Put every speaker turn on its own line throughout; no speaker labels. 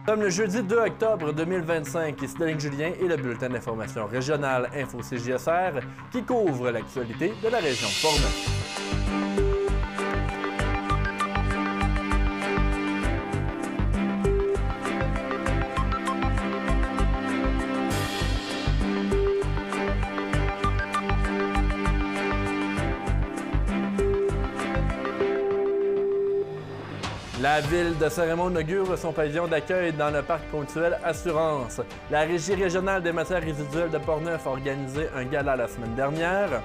Comme le jeudi 2 octobre 2025, ici Dominique Julien et le bulletin d'information régionale Info-CJSR qui couvre l'actualité de la région de Portneuf. La ville de Saint-Raymond inaugure son pavillon d'accueil dans le parc ponctuel Assurance. La Régie régionale des matières résiduelles de Portneuf a organisé un gala la semaine dernière.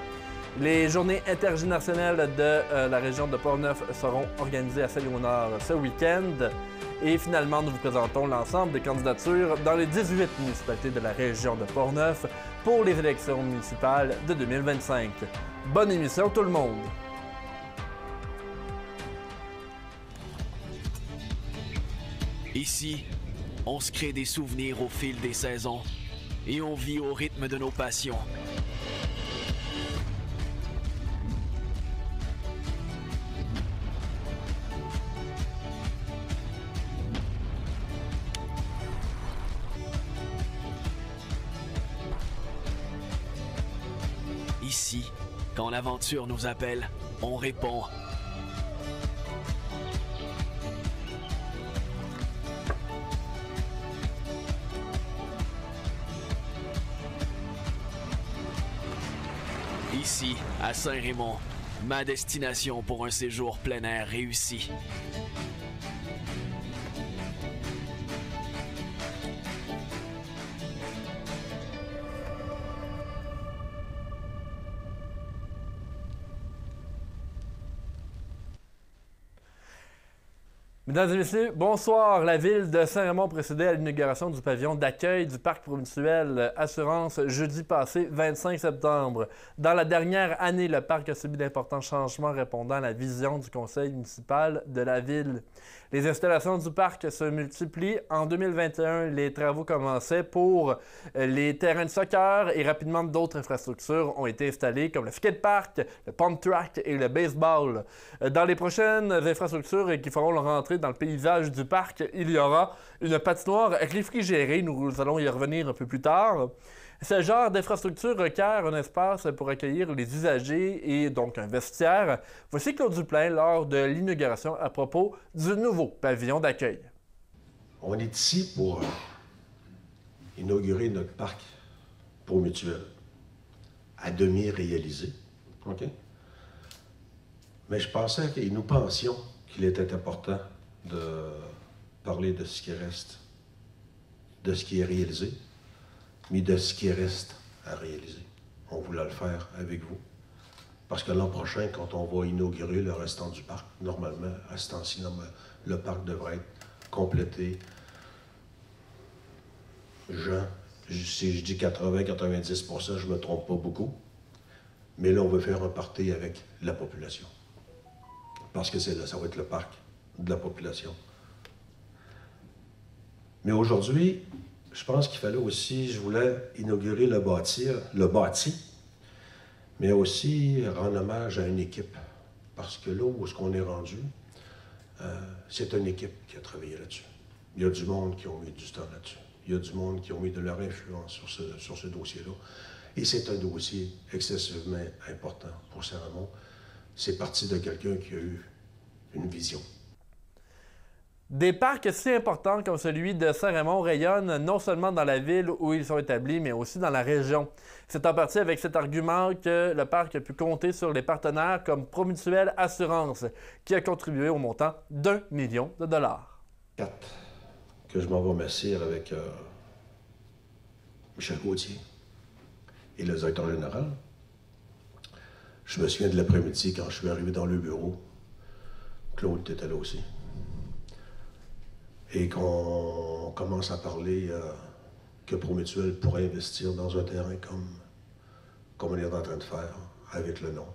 Les journées intergénérationnelles de la région de Portneuf seront organisées à Saint-Léonard ce week-end. Et finalement, nous vous présentons l'ensemble des candidatures dans les 18 municipalités de la région de Portneuf pour les élections municipales de 2025. Bonne émission tout le monde!
Ici, on se crée des souvenirs au fil des saisons et on vit au rythme de nos passions. Ici, quand l'aventure nous appelle, on répond. Ici, à Saint-Raymond, ma destination pour un séjour plein air réussi.
Mesdames et messieurs, bonsoir. La ville de Saint-Raymond procédait à l'inauguration du pavillon d'accueil du parc provincial Assurance jeudi passé, 25 septembre. Dans la dernière année, le parc a subi d'importants changements répondant à la vision du conseil municipal de la ville. Les installations du parc se multiplient. En 2021, les travaux commençaient pour les terrains de soccer et rapidement d'autres infrastructures ont été installées comme le skatepark, le pump track et le baseball. Dans les prochaines infrastructures qui feront leur entrée dans le paysage du parc, il y aura une patinoire réfrigérée. Nous allons y revenir un peu plus tard. Ce genre d'infrastructure requiert un espace pour accueillir les usagers et donc un vestiaire. Voici Claude Duplain lors de l'inauguration à propos du nouveau pavillon d'accueil.
On est ici pour inaugurer notre parc promutuel à demi réalisé. OK? Mais je pensais et nous pensions qu'il était important de parler de ce qui reste, de ce qui est réalisé, mais de ce qui reste à réaliser. On voulait le faire avec vous. Parce que l'an prochain, quand on va inaugurer le restant du parc, normalement, à ce temps-ci, le parc devrait être complété. Si je dis 80-90%, je ne me trompe pas beaucoup. Mais là, on veut faire un party avec la population. Parce que ça va être le parc de la population. Mais aujourd'hui, je pense qu'il fallait aussi, je voulais inaugurer le bâti, mais aussi rendre hommage à une équipe. Parce que là où est-ce qu'on est rendu, c'est une équipe qui a travaillé là-dessus. Il y a du monde qui ont mis du temps là-dessus. Il y a du monde qui ont mis de leur influence sur ce dossier-là. Et c'est un dossier excessivement important pour Saint-Raymond. C'est parti de quelqu'un qui a eu une vision.
Des parcs si importants comme celui de Saint-Raymond rayonnent non seulement dans la ville où ils sont établis, mais aussi dans la région. C'est en partie avec cet argument que le parc a pu compter sur les partenaires comme Promutuel Assurance, qui a contribué au montant d'1 million de dollars.
4. Que je m'en vais m'asseoir avec Michel Gauthier et le directeur général. Je me souviens de l'après-midi, quand je suis arrivé dans le bureau, Claude était là aussi. Et qu'on commence à parler que Promutuel pourrait investir dans un terrain comme on est en train de faire avec le nom.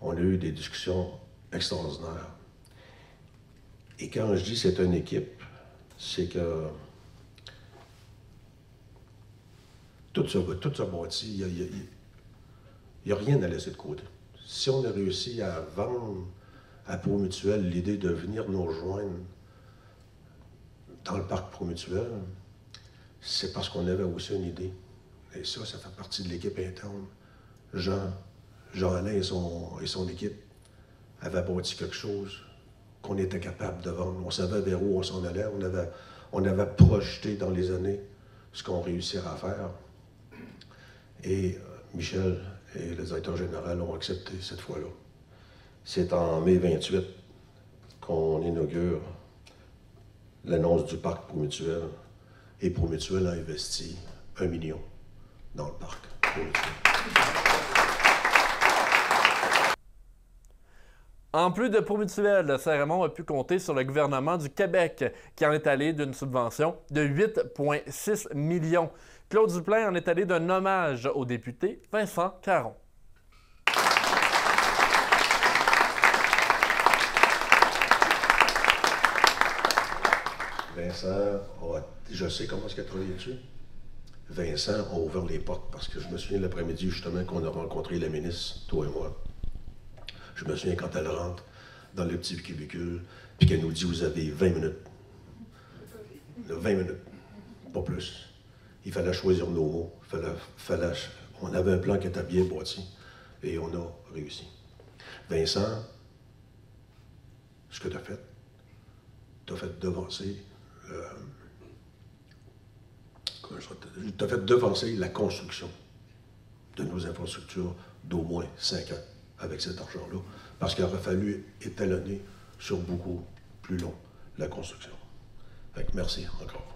On a eu des discussions extraordinaires. Et quand je dis c'est une équipe, c'est que tout ça bâti, il n'y a rien à laisser de côté. Si on a réussi à vendre à Promutuel l'idée de venir nous rejoindre dans le parc Promutuel, c'est parce qu'on avait aussi une idée. Et ça fait partie de l'équipe interne. Jean-Alain et son équipe avaient bâti quelque chose qu'on était capable de vendre. On savait vers où on s'en allait. On avait projeté dans les années ce qu'on réussirait à faire. Et Michel et le directeur général ont accepté cette fois-là. C'est en mai 28 qu'on inaugure l'annonce du parc Promutuel. Et Promutuel a investi 1 million dans le parc Promutuel.
En plus de Promutuel, Saint-Raymond a pu compter sur le gouvernement du Québec qui en est allé d'une subvention de 8,6 millions. Claude Duplain en est allé d'un hommage au député Vincent Caron.
Vincent, je sais comment est-ce qu'il a travaillé dessus. Vincent a ouvert les portes parce que je me souviens l'après-midi justement qu'on a rencontré la ministre, toi et moi. Je me souviens quand elle rentre dans le petit cubicule, puis qu'elle nous dit « Vous avez 20 minutes. » 20 minutes, pas plus. Il fallait choisir nos mots. On avait un plan qui était bien bâti, et on a réussi. Vincent, ce que tu as fait devancer la construction de nos infrastructures d'au moins 5 ans avec cet argent-là, parce qu'il aurait fallu étalonner sur beaucoup plus long la construction. Fait que merci encore.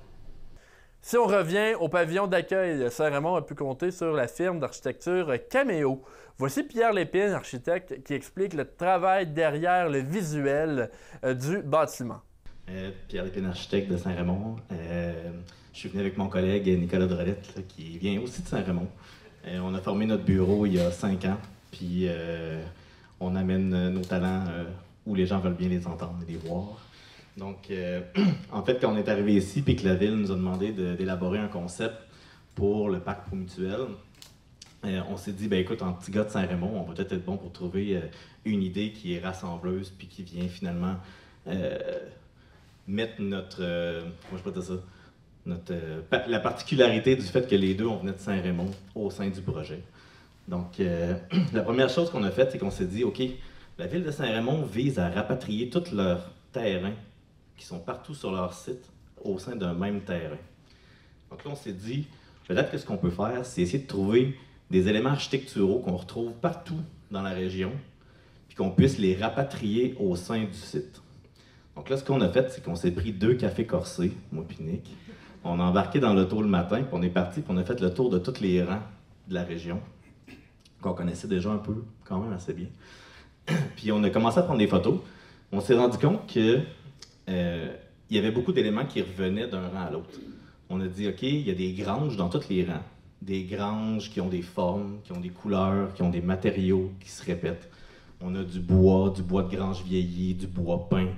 Si on revient au pavillon d'accueil, Saint-Raymond a pu compter sur la firme d'architecture Caméo. Voici Pierre Lépine, architecte, qui explique le travail derrière le visuel du bâtiment.
Pierre Lépine, architecte de Saint-Raymond. Je suis venu avec mon collègue Nicolas Drolette, là, qui vient aussi de Saint-Raymond. On a formé notre bureau il y a 5 ans, puis on amène nos talents où les gens veulent bien les entendre et les voir. Donc, en fait, quand on est arrivé ici, puis que la Ville nous a demandé d'élaborer un concept pour le parc Promutuel, on s'est dit, ben écoute, en petit gars de Saint-Raymond, on va peut-être être bon pour trouver une idée qui est rassembleuse, puis qui vient finalement mettre notre... comment je peux dire ça? La particularité du fait que les deux, on venait de Saint-Raymond au sein du projet. Donc, la première chose qu'on a faite, c'est qu'on s'est dit, OK, la Ville de Saint-Raymond vise à rapatrier tous leurs terrains qui sont partout sur leur site au sein d'un même terrain. Donc là, on s'est dit, peut-être que ce qu'on peut faire, c'est essayer de trouver des éléments architecturaux qu'on retrouve partout dans la région, puis qu'on puisse les rapatrier au sein du site. Donc là, ce qu'on a fait, c'est qu'on s'est pris 2 cafés corsés, moi puis Nick. On a embarqué dans l'auto le matin, puis on est parti, puis on a fait le tour de tous les rangs de la région, qu'on connaissait déjà un peu, quand même assez bien. Puis on a commencé à prendre des photos. On s'est rendu compte que il y avait beaucoup d'éléments qui revenaient d'un rang à l'autre. On a dit, OK, il y a des granges dans tous les rangs. Des granges qui ont des formes, qui ont des couleurs, qui ont des matériaux qui se répètent. On a du bois de grange vieilli, du bois peint.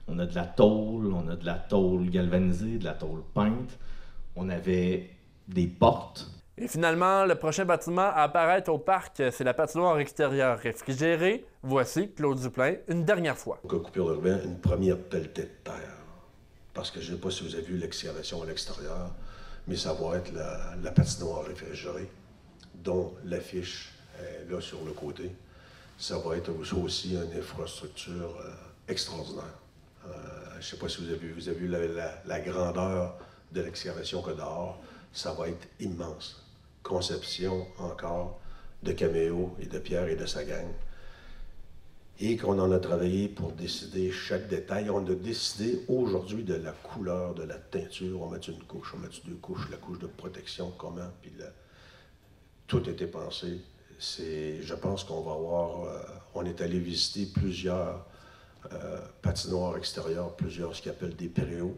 On a de la tôle galvanisée, de la tôle peinte. On avait des portes.
Et finalement, le prochain bâtiment à apparaître au parc, c'est la patinoire extérieure réfrigérée. Voici Claude Duplain, une dernière fois.
Coupure urbaine, une première pelletée de terre. Parce que je ne sais pas si vous avez vu l'excavation à l'extérieur, mais ça va être la patinoire réfrigérée, dont l'affiche est là sur le côté. Ça va être aussi une infrastructure extraordinaire. Je ne sais pas si vous avez vu la grandeur de l'excavation que dehors. Ça va être immense. Conception encore de Caméo et de Pierre et de sa gang. Et qu'on en a travaillé pour décider chaque détail. On a décidé aujourd'hui de la couleur de la teinture. On met une couche, on met 2 couches, la couche de protection, comment, puis tout était pensé. Je pense qu'on va avoir... on est allé visiter plusieurs patinoires extérieures, plusieurs ce qu'ils appellent des péréos.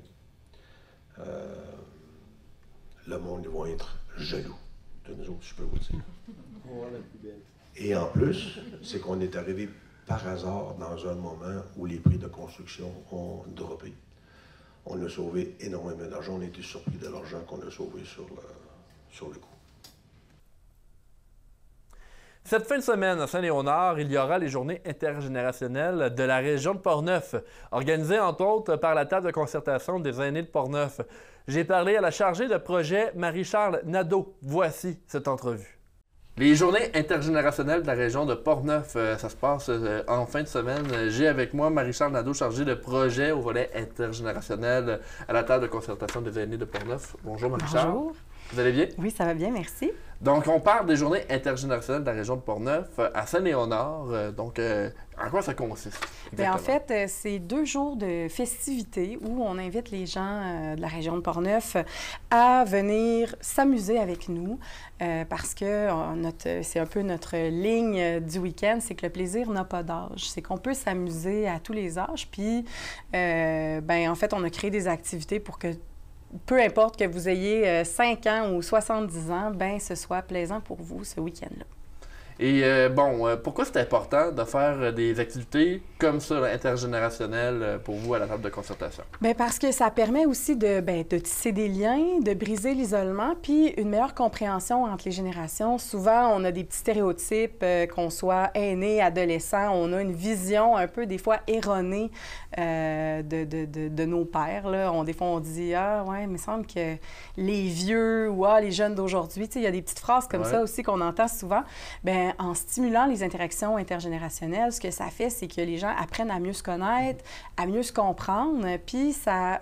Le monde, ils vont être jaloux de nous autres, je peux vous dire. Et en plus, c'est qu'on est arrivé par hasard dans un moment où les prix de construction ont droppé. On a sauvé énormément d'argent. On a été surpris de l'argent qu'on a sauvé sur le coup.
Cette fin de semaine, à Saint-Léonard, il y aura les journées intergénérationnelles de la région de Portneuf, organisées entre autres par la table de concertation des aînés de Portneuf. J'ai parlé à la chargée de projet Marie-Charles Nadeau. Voici cette entrevue. Les journées intergénérationnelles de la région de Portneuf, ça se passe en fin de semaine. J'ai avec moi Marie-Charles Nadeau, chargée de projet au volet intergénérationnel à la table de concertation des aînés de Portneuf. Bonjour Marie-Charles.
Bonjour.
Vous allez bien?
Oui, ça va bien, merci.
Donc, on parle des journées intergénérationnelles de la région de Portneuf à Saint-Léonard. En quoi ça consiste?
Bien, en fait, c'est 2 jours de festivités où on invite les gens de la région de Portneuf à venir s'amuser avec nous parce que c'est un peu notre ligne du week-end, c'est que le plaisir n'a pas d'âge. C'est qu'on peut s'amuser à tous les âges. Puis, en fait, on a créé des activités pour que peu importe que vous ayez 5 ans ou 70 ans, ben ce soit plaisant pour vous ce week-end-là.
Et pourquoi c'est important de faire des activités comme ça, intergénérationnelles, pour vous à la table de concertation?
Bien, parce que ça permet aussi de tisser des liens, de briser l'isolement, puis une meilleure compréhension entre les générations. Souvent, on a des petits stéréotypes, qu'on soit aîné, adolescent, on a une vision un peu, des fois, erronée de nos pères. Là. Des fois, on dit « Ah, ouais, il me semble que les vieux ou les jeunes d'aujourd'hui », tu sais, il y a des petites phrases comme ça aussi qu'on entend souvent. Bien, en stimulant les interactions intergénérationnelles, ce que ça fait, c'est que les gens apprennent à mieux se connaître, à mieux se comprendre, puis ça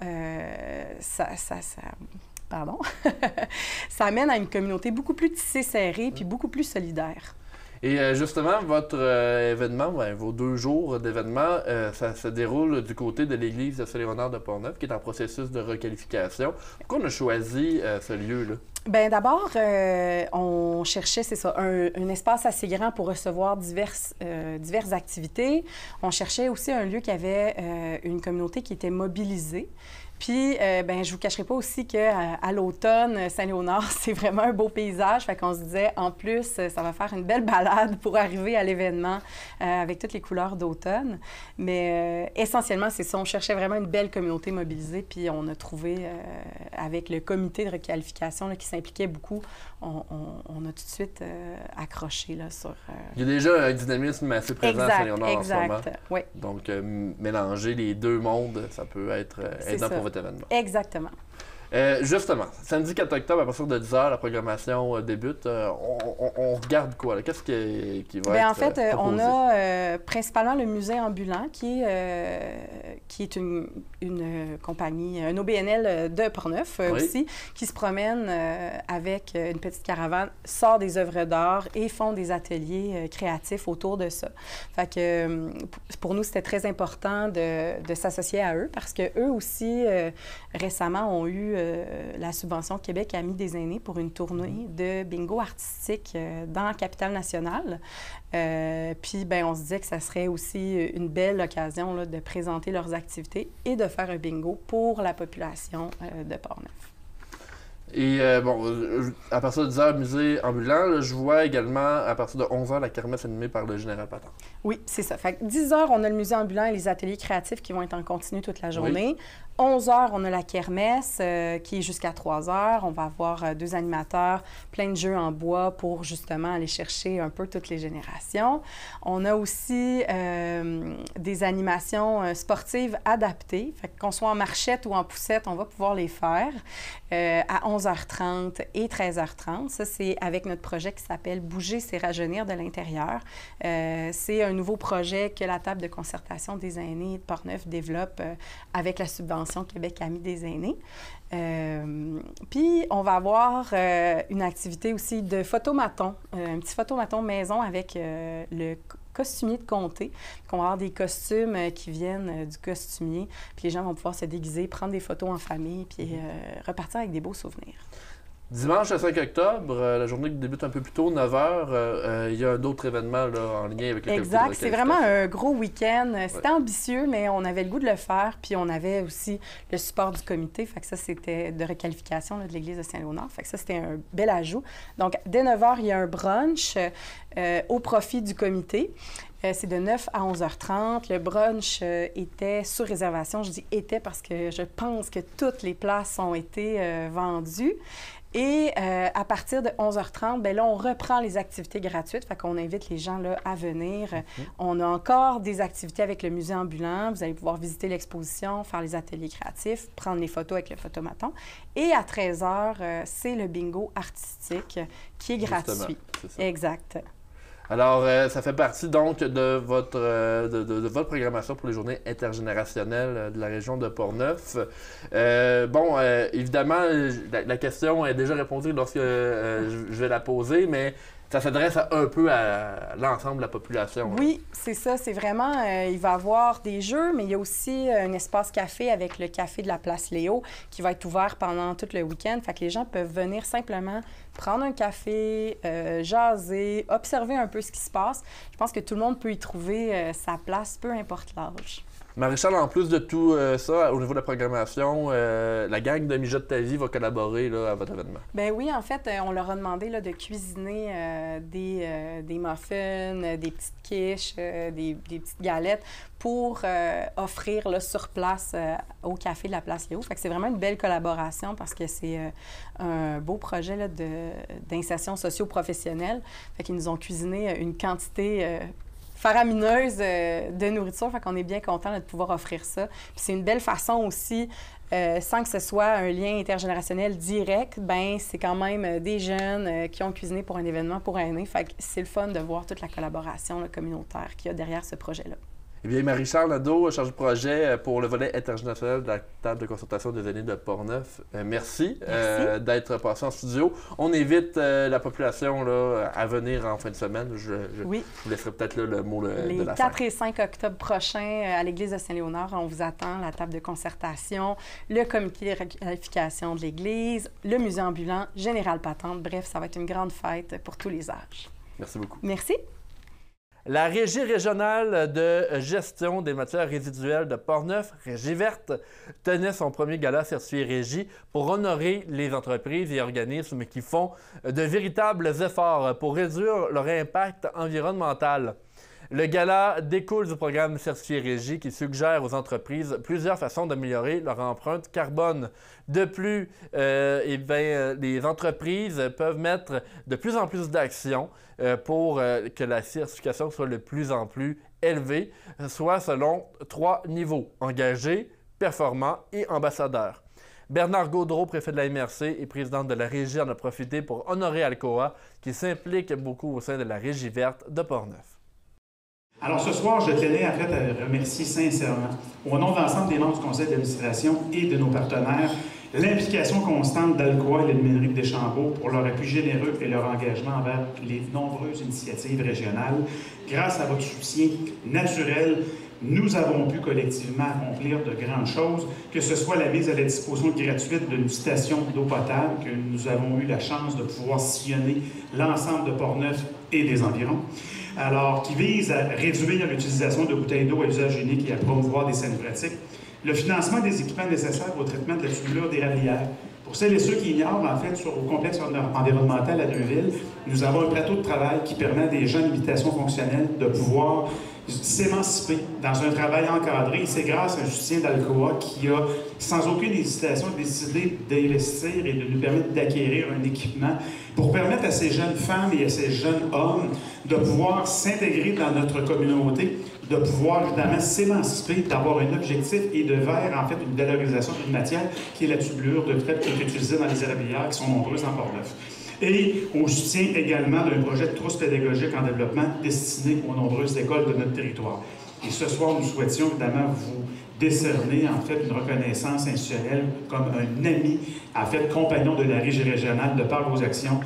amène à une communauté beaucoup plus tissée, serrée, puis beaucoup plus solidaire.
Et justement, votre événement, vos 2 jours d'événement, ça se déroule du côté de l'église de Saint-Léonard de Portneuf, qui est en processus de requalification. Pourquoi on a choisi ce lieu-là? Bien,
d'abord, on cherchait, c'est ça, un espace assez grand pour recevoir diverses activités. On cherchait aussi un lieu qui avait une communauté qui était mobilisée. Puis, je vous cacherai pas aussi qu'à l'automne, Saint-Léonard, c'est vraiment un beau paysage. Fait qu'on se disait, en plus, ça va faire une belle balade pour arriver à l'événement avec toutes les couleurs d'automne. Mais essentiellement, c'est ça. On cherchait vraiment une belle communauté mobilisée. Puis, on a trouvé, avec le comité de requalification là, qui s'impliquait beaucoup, on a tout de suite accroché là, sur...
Il y a déjà un dynamisme assez présent à Saint-Léonard en ce moment.
Oui.
Donc, mélanger les 2 mondes, ça peut être aidant pour votre événement.
Exactement.
Justement, samedi 4 octobre, à partir de 10h, la programmation débute. On regarde quoi? Là? Qu'est-ce qui va être
en fait,
proposé?
On a principalement le musée ambulant qui est une compagnie, un OBNL de Portneuf aussi, qui se promène avec une petite caravane, sort des œuvres d'art et font des ateliers créatifs autour de ça. Fait que pour nous, c'était très important de s'associer à eux parce qu'eux aussi, récemment, ont eu la subvention Québec Amis des aînés pour une tournée de bingo artistique dans la capitale nationale. Puis, on se disait que ça serait aussi une belle occasion là, de présenter leurs activités et de faire un bingo pour la population de Portneuf.
Et à partir de 10h, musée ambulant, là, je vois également à partir de 11h la kermesse animée par le général Paton.
Oui, c'est ça. Fait que 10h, on a le musée ambulant et les ateliers créatifs qui vont être en continu toute la journée. Oui. 11h, on a la kermesse qui est jusqu'à 3h. On va avoir 2 animateurs, plein de jeux en bois pour justement aller chercher un peu toutes les générations. On a aussi des animations sportives adaptées. Fait qu'on soit en marchette ou en poussette, on va pouvoir les faire à 11h30 et 13h30. Ça, c'est avec notre projet qui s'appelle « Bouger, c'est rajeunir de l'intérieur ». C'est un nouveau projet que la table de concertation des aînés de Portneuf développe avec la subvention Québec Amis des aînés. Puis, on va avoir une activité aussi de photomaton, un petit photomaton maison avec le costumier de comté. On va avoir des costumes qui viennent du costumier, puis les gens vont pouvoir se déguiser, prendre des photos en famille, puis repartir avec des beaux souvenirs.
Dimanche, le 5 octobre, la journée qui débute un peu plus tôt, 9h, il y a d'autres événements là, en lien avec le
Exact. C'est vraiment un gros week-end. C'était ambitieux, mais on avait le goût de le faire. Puis on avait aussi le support du comité. Fait que ça, c'était de requalification là, de l'église de Saint-Léonard. Fait que ça, c'était un bel ajout. Donc, dès 9h, il y a un brunch au profit du comité. C'est de 9 à 11h30. Le brunch était sur réservation. Je dis « était » parce que je pense que toutes les places ont été vendues. Et à partir de 11h30, bien là, on reprend les activités gratuites. Fait qu'on invite les gens là, à venir. On a encore des activités avec le musée ambulant. Vous allez pouvoir visiter l'exposition, faire les ateliers créatifs, prendre les photos avec le photomaton. Et à 13h, c'est le bingo artistique qui est gratuit. Exact.
Alors, ça fait partie donc de votre programmation pour les journées intergénérationnelles de la région de Portneuf. Évidemment, la question est déjà répondue lorsque je vais la poser, mais ça s'adresse un peu à l'ensemble de la population.
Oui, c'est ça. C'est vraiment, il va y avoir des jeux, mais il y a aussi un espace café avec le café de la Place Léo qui va être ouvert pendant tout le week-end. Fait que les gens peuvent venir simplement prendre un café, jaser, observer un peu ce qui se passe. Je pense que tout le monde peut y trouver sa place, peu importe l'âge.
Marie-Charles, en plus de tout ça, au niveau de la programmation, la gang de Mijote ta vie va collaborer là, à votre événement.
Bien oui, en fait, on leur a demandé là, de cuisiner des muffins, des petites quiches, des petites galettes pour offrir là, sur place au Café de la Place Léo. Fait que c'est vraiment une belle collaboration parce que c'est un beau projet là, d'insertion socio-professionnelle. Fait qu'ils nous ont cuisiné une quantité faramineuse de nourriture, fait qu'on est bien content de pouvoir offrir ça. Puis c'est une belle façon aussi, sans que ce soit un lien intergénérationnel direct, ben c'est quand même des jeunes qui ont cuisiné pour un événement pour aînés. Fait que c'est le fun de voir toute la collaboration là, communautaire qu'il y a derrière ce projet-là.
Eh bien, Marie-Charles Nadeau, chargée de projet pour le volet international de la table de consultation des aînés de Portneuf. Merci, d'être passé en studio. On invite la population là, à venir en fin de semaine. Je vous laisserai peut-être le mot de la fin.
Les 4 et 5 octobre prochains, à l'église de Saint-Léonard, on vous attend, la table de concertation, le comité de qualification de l'église, le musée ambulant, Général Patente. Bref, ça va être une grande fête pour tous les âges.
Merci beaucoup.
Merci.
La Régie régionale de gestion des matières résiduelles de Portneuf, Régiverte, tenait son premier gala certifié Régie pour honorer les entreprises et organismes qui font de véritables efforts pour réduire leur impact environnemental. Le gala découle du programme certifié Régie qui suggère aux entreprises plusieurs façons d'améliorer leur empreinte carbone. De plus, les entreprises peuvent mettre de plus en plus d'actions pour que la certification soit de plus en plus élevée, soit selon 3 niveaux: engagé, performant et ambassadeur. Bernard Gaudreau, préfet de la MRC et présidente de la Régie, en a profité pour honorer Alcoa, qui s'implique beaucoup au sein de la Régiverte de Portneuf.
Alors ce soir, je tenais en fait à remercier sincèrement, au nom de l'ensemble des membres du conseil d'administration et de nos partenaires, l'implication constante d'Alcoa et de l'Aluminerie de Deschambault pour leur appui généreux et leur engagement envers les nombreuses initiatives régionales. Grâce à votre soutien naturel, nous avons pu collectivement accomplir de grandes choses, que ce soit la mise à la disposition gratuite d'une station d'eau potable, que nous avons eu la chance de pouvoir sillonner l'ensemble de Portneuf et des environs, alors qui vise à réduire l'utilisation de bouteilles d'eau à usage unique et à promouvoir des saines pratiques, le financement des équipements nécessaires au traitement de la turbulure d'érablière. Pour celles et ceux qui ignorent, en fait, au complexe environnemental à Neuville, nous avons un plateau de travail qui permet à des gens d'imitation fonctionnelle de pouvoir s'émanciper dans un travail encadré. C'est grâce à un soutien d'Alcoa qui a, sans aucune hésitation, décidé d'investir et de nous permettre d'acquérir un équipement pour permettre à ces jeunes femmes et à ces jeunes hommes de pouvoir s'intégrer dans notre communauté, de pouvoir évidemment s'émanciper, d'avoir un objectif et de vers en fait une valorisation d'une matière qui est la tubulure de traite qui est utilisée dans les érablières qui sont nombreuses en Portneuf. Et on soutient également d'un projet de trousse pédagogique en développement destiné aux nombreuses écoles de notre territoire. Et ce soir, nous souhaitions évidemment vous décerner en fait une reconnaissance institutionnelle comme un ami, en fait compagnon de la Régie régionale de par vos actions.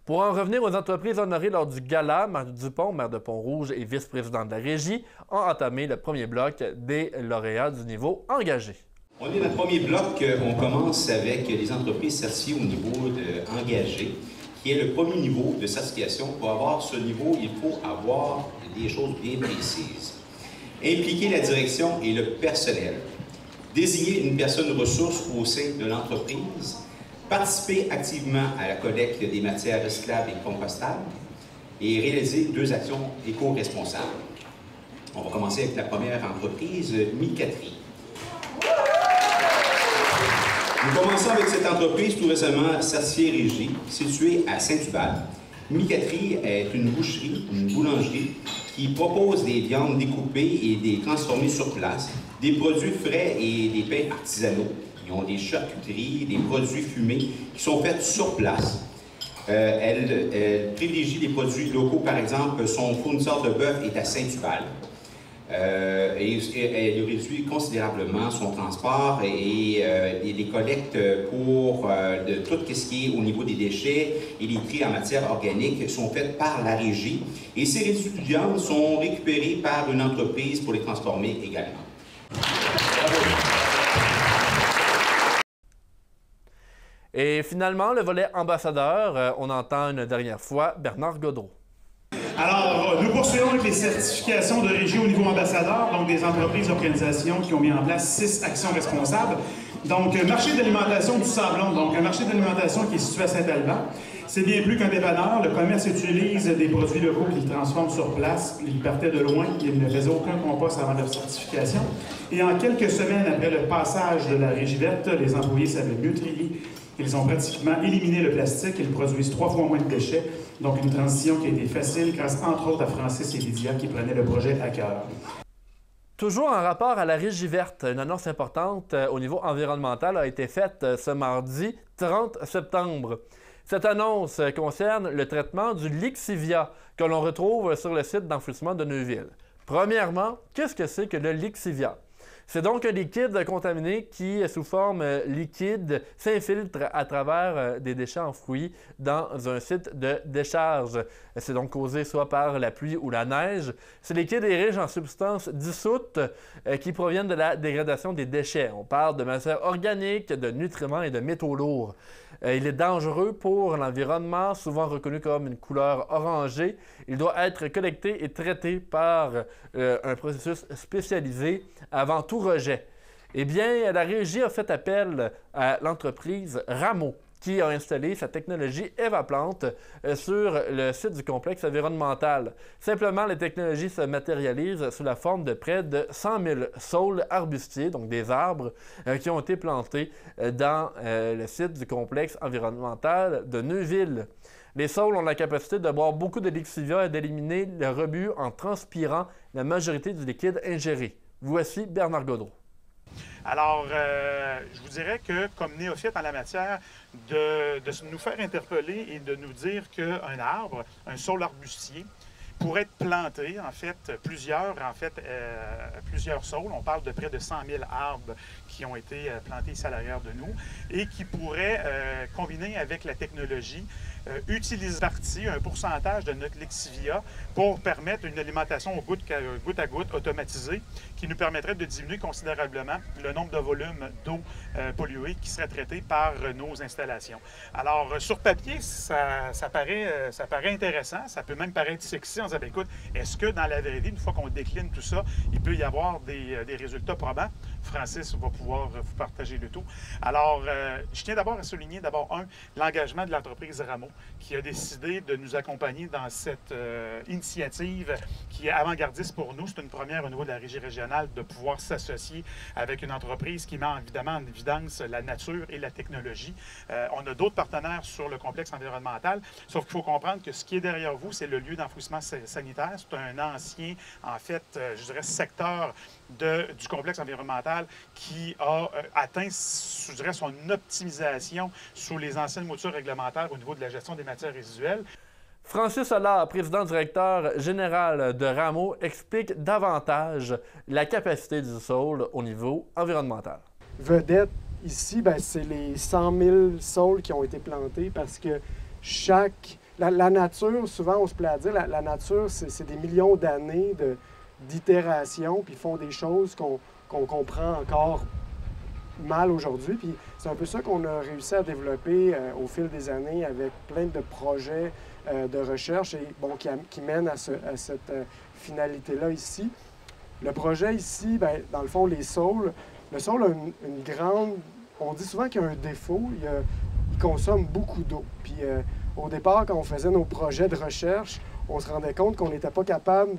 Pour en revenir aux entreprises honorées lors du gala, Marc Dupont, maire de Pont-Rouge et vice-président de la Régie, ont entamé le premier bloc des lauréats du niveau engagé.
On est dans le premier bloc, on commence avec les entreprises certifiées au niveau engagé, qui est le premier niveau de certification. Pour avoir ce niveau, il faut avoir des choses bien précises. Impliquer la direction et le personnel. Désigner une personne ressource au sein de l'entreprise. Participer activement à la collecte des matières recyclables et compostables. Et réaliser 2 actions éco-responsables. On va commencer avec la première entreprise, Micatri. Nous commençons avec cette entreprise tout récemment certifiée Régie, située à Saint-Hubert. Micatri est une boucherie, une boulangerie qui propose des viandes découpées et des transformées sur place, des produits frais et des pains artisanaux. Ils ont des charcuteries, des produits fumés qui sont faits sur place. Elle privilégie les produits locaux, par exemple, son fournisseur de bœuf est à Saint-Hubert. Elle réduit considérablement son transport et les collectes pour de tout ce qui est au niveau des déchets et les tri en matière organique sont faites par la régie. Et ces résidus de viande sont récupérés par une entreprise pour les transformer également.
Et finalement, le volet ambassadeur, on entend une dernière fois Bernard Gaudreault.
Alors, nous poursuivons avec les certifications de régie au niveau ambassadeur, donc des entreprises et organisations qui ont mis en place 6 actions responsables. Donc, marché d'alimentation du Sablon, donc un marché d'alimentation qui est situé à Saint-Alban. C'est bien plus qu'un dépanneur. Le commerce utilise des produits locaux qu'ils transforment sur place. Ils partaient de loin. Ils ne faisaient aucun compost avant leur certification. Et en quelques semaines après le passage de la régie verte, les employés savaient mieux trier. Ils ont pratiquement éliminé le plastique. Ils produisent 3 fois moins de déchets. Donc, une transition qui a été facile grâce, entre autres, à Francis et Lydia qui prenaient le projet à cœur.
Toujours en rapport à la Régie verte, une annonce importante au niveau environnemental a été faite ce mardi 30 septembre. Cette annonce concerne le traitement du lixivia que l'on retrouve sur le site d'enfouissement de Neuville. Premièrement, qu'est-ce que c'est que le lixivia? C'est donc un liquide contaminé qui, sous forme liquide, s'infiltre à travers des déchets enfouis dans un site de décharge. C'est donc causé soit par la pluie ou la neige. Ce liquide est riche en substances dissoutes qui proviennent de la dégradation des déchets. On parle de matières organiques, de nutriments et de métaux lourds. Il est dangereux pour l'environnement, souvent reconnu comme une couleur orangée. Il doit être collecté et traité par un processus spécialisé avant tout rejet. Eh bien, la Régie a fait appel à l'entreprise Rameau, qui a installé sa technologie EvaPlante sur le site du complexe environnemental. Simplement, les technologies se matérialisent sous la forme de près de 100 000 saules arbustiers, donc des arbres, qui ont été plantés dans le site du complexe environnemental de Neuville. Les saules ont la capacité de boire beaucoup de lixivia et d'éliminer le rebut en transpirant la majorité du liquide ingéré. Voici Bernard Gaudreault.
Alors, je vous dirais que, comme néophyte en la matière, de nous faire interpeller et de nous dire qu'un arbre, un saule arbustier, pourrait être planté, en fait, plusieurs saules. On parle de près de 100 000 arbres qui ont été plantés ici à l'arrière de nous et qui pourraient, combiner avec la technologie, utiliser un pourcentage de notre lixivia pour permettre une alimentation au goutte à goutte automatisée qui nous permettrait de diminuer considérablement le nombre de volumes d'eau polluée qui seraient traités par nos installations. Alors, sur papier, ça paraît intéressant, ça peut même paraître sexy en disant, bien, écoute, est-ce que dans la vraie vie, une fois qu'on décline tout ça, il peut y avoir des résultats probants? Francis va pouvoir vous partager le tout. Alors, je tiens d'abord à souligner l'engagement de l'entreprise Rameau qui a décidé de nous accompagner dans cette initiative qui est avant-gardiste pour nous. C'est une première au niveau de la Régie régionale de pouvoir s'associer avec une entreprise qui met évidemment en évidence la nature et la technologie. On a d'autres partenaires sur le complexe environnemental, sauf qu'il faut comprendre que ce qui est derrière vous, c'est le lieu d'enfouissement sanitaire. C'est un ancien, en fait, je dirais, secteur du complexe environnemental qui a atteint, je dirais, son optimisation sous les anciennes moutures réglementaires au niveau de la gestion des matières résiduelles.
Francis Allard, président-directeur général de Rameau, explique davantage la capacité du saule au niveau environnemental.
Vedette ici, c'est les 100 000 saules qui ont été plantés parce que la nature, souvent on se plaît à dire, la nature, c'est des millions d'années d'itération, puis ils font des choses qu'on comprend encore mal aujourd'hui. Puis c'est un peu ça qu'on a réussi à développer au fil des années avec plein de projets de recherche et qui mènent à cette finalité-là ici. Le projet ici, dans le fond, le saule a une grande... On dit souvent qu'il y a un défaut, il consomme beaucoup d'eau. Puis au départ, quand on faisait nos projets de recherche, on se rendait compte qu'on n'était pas capable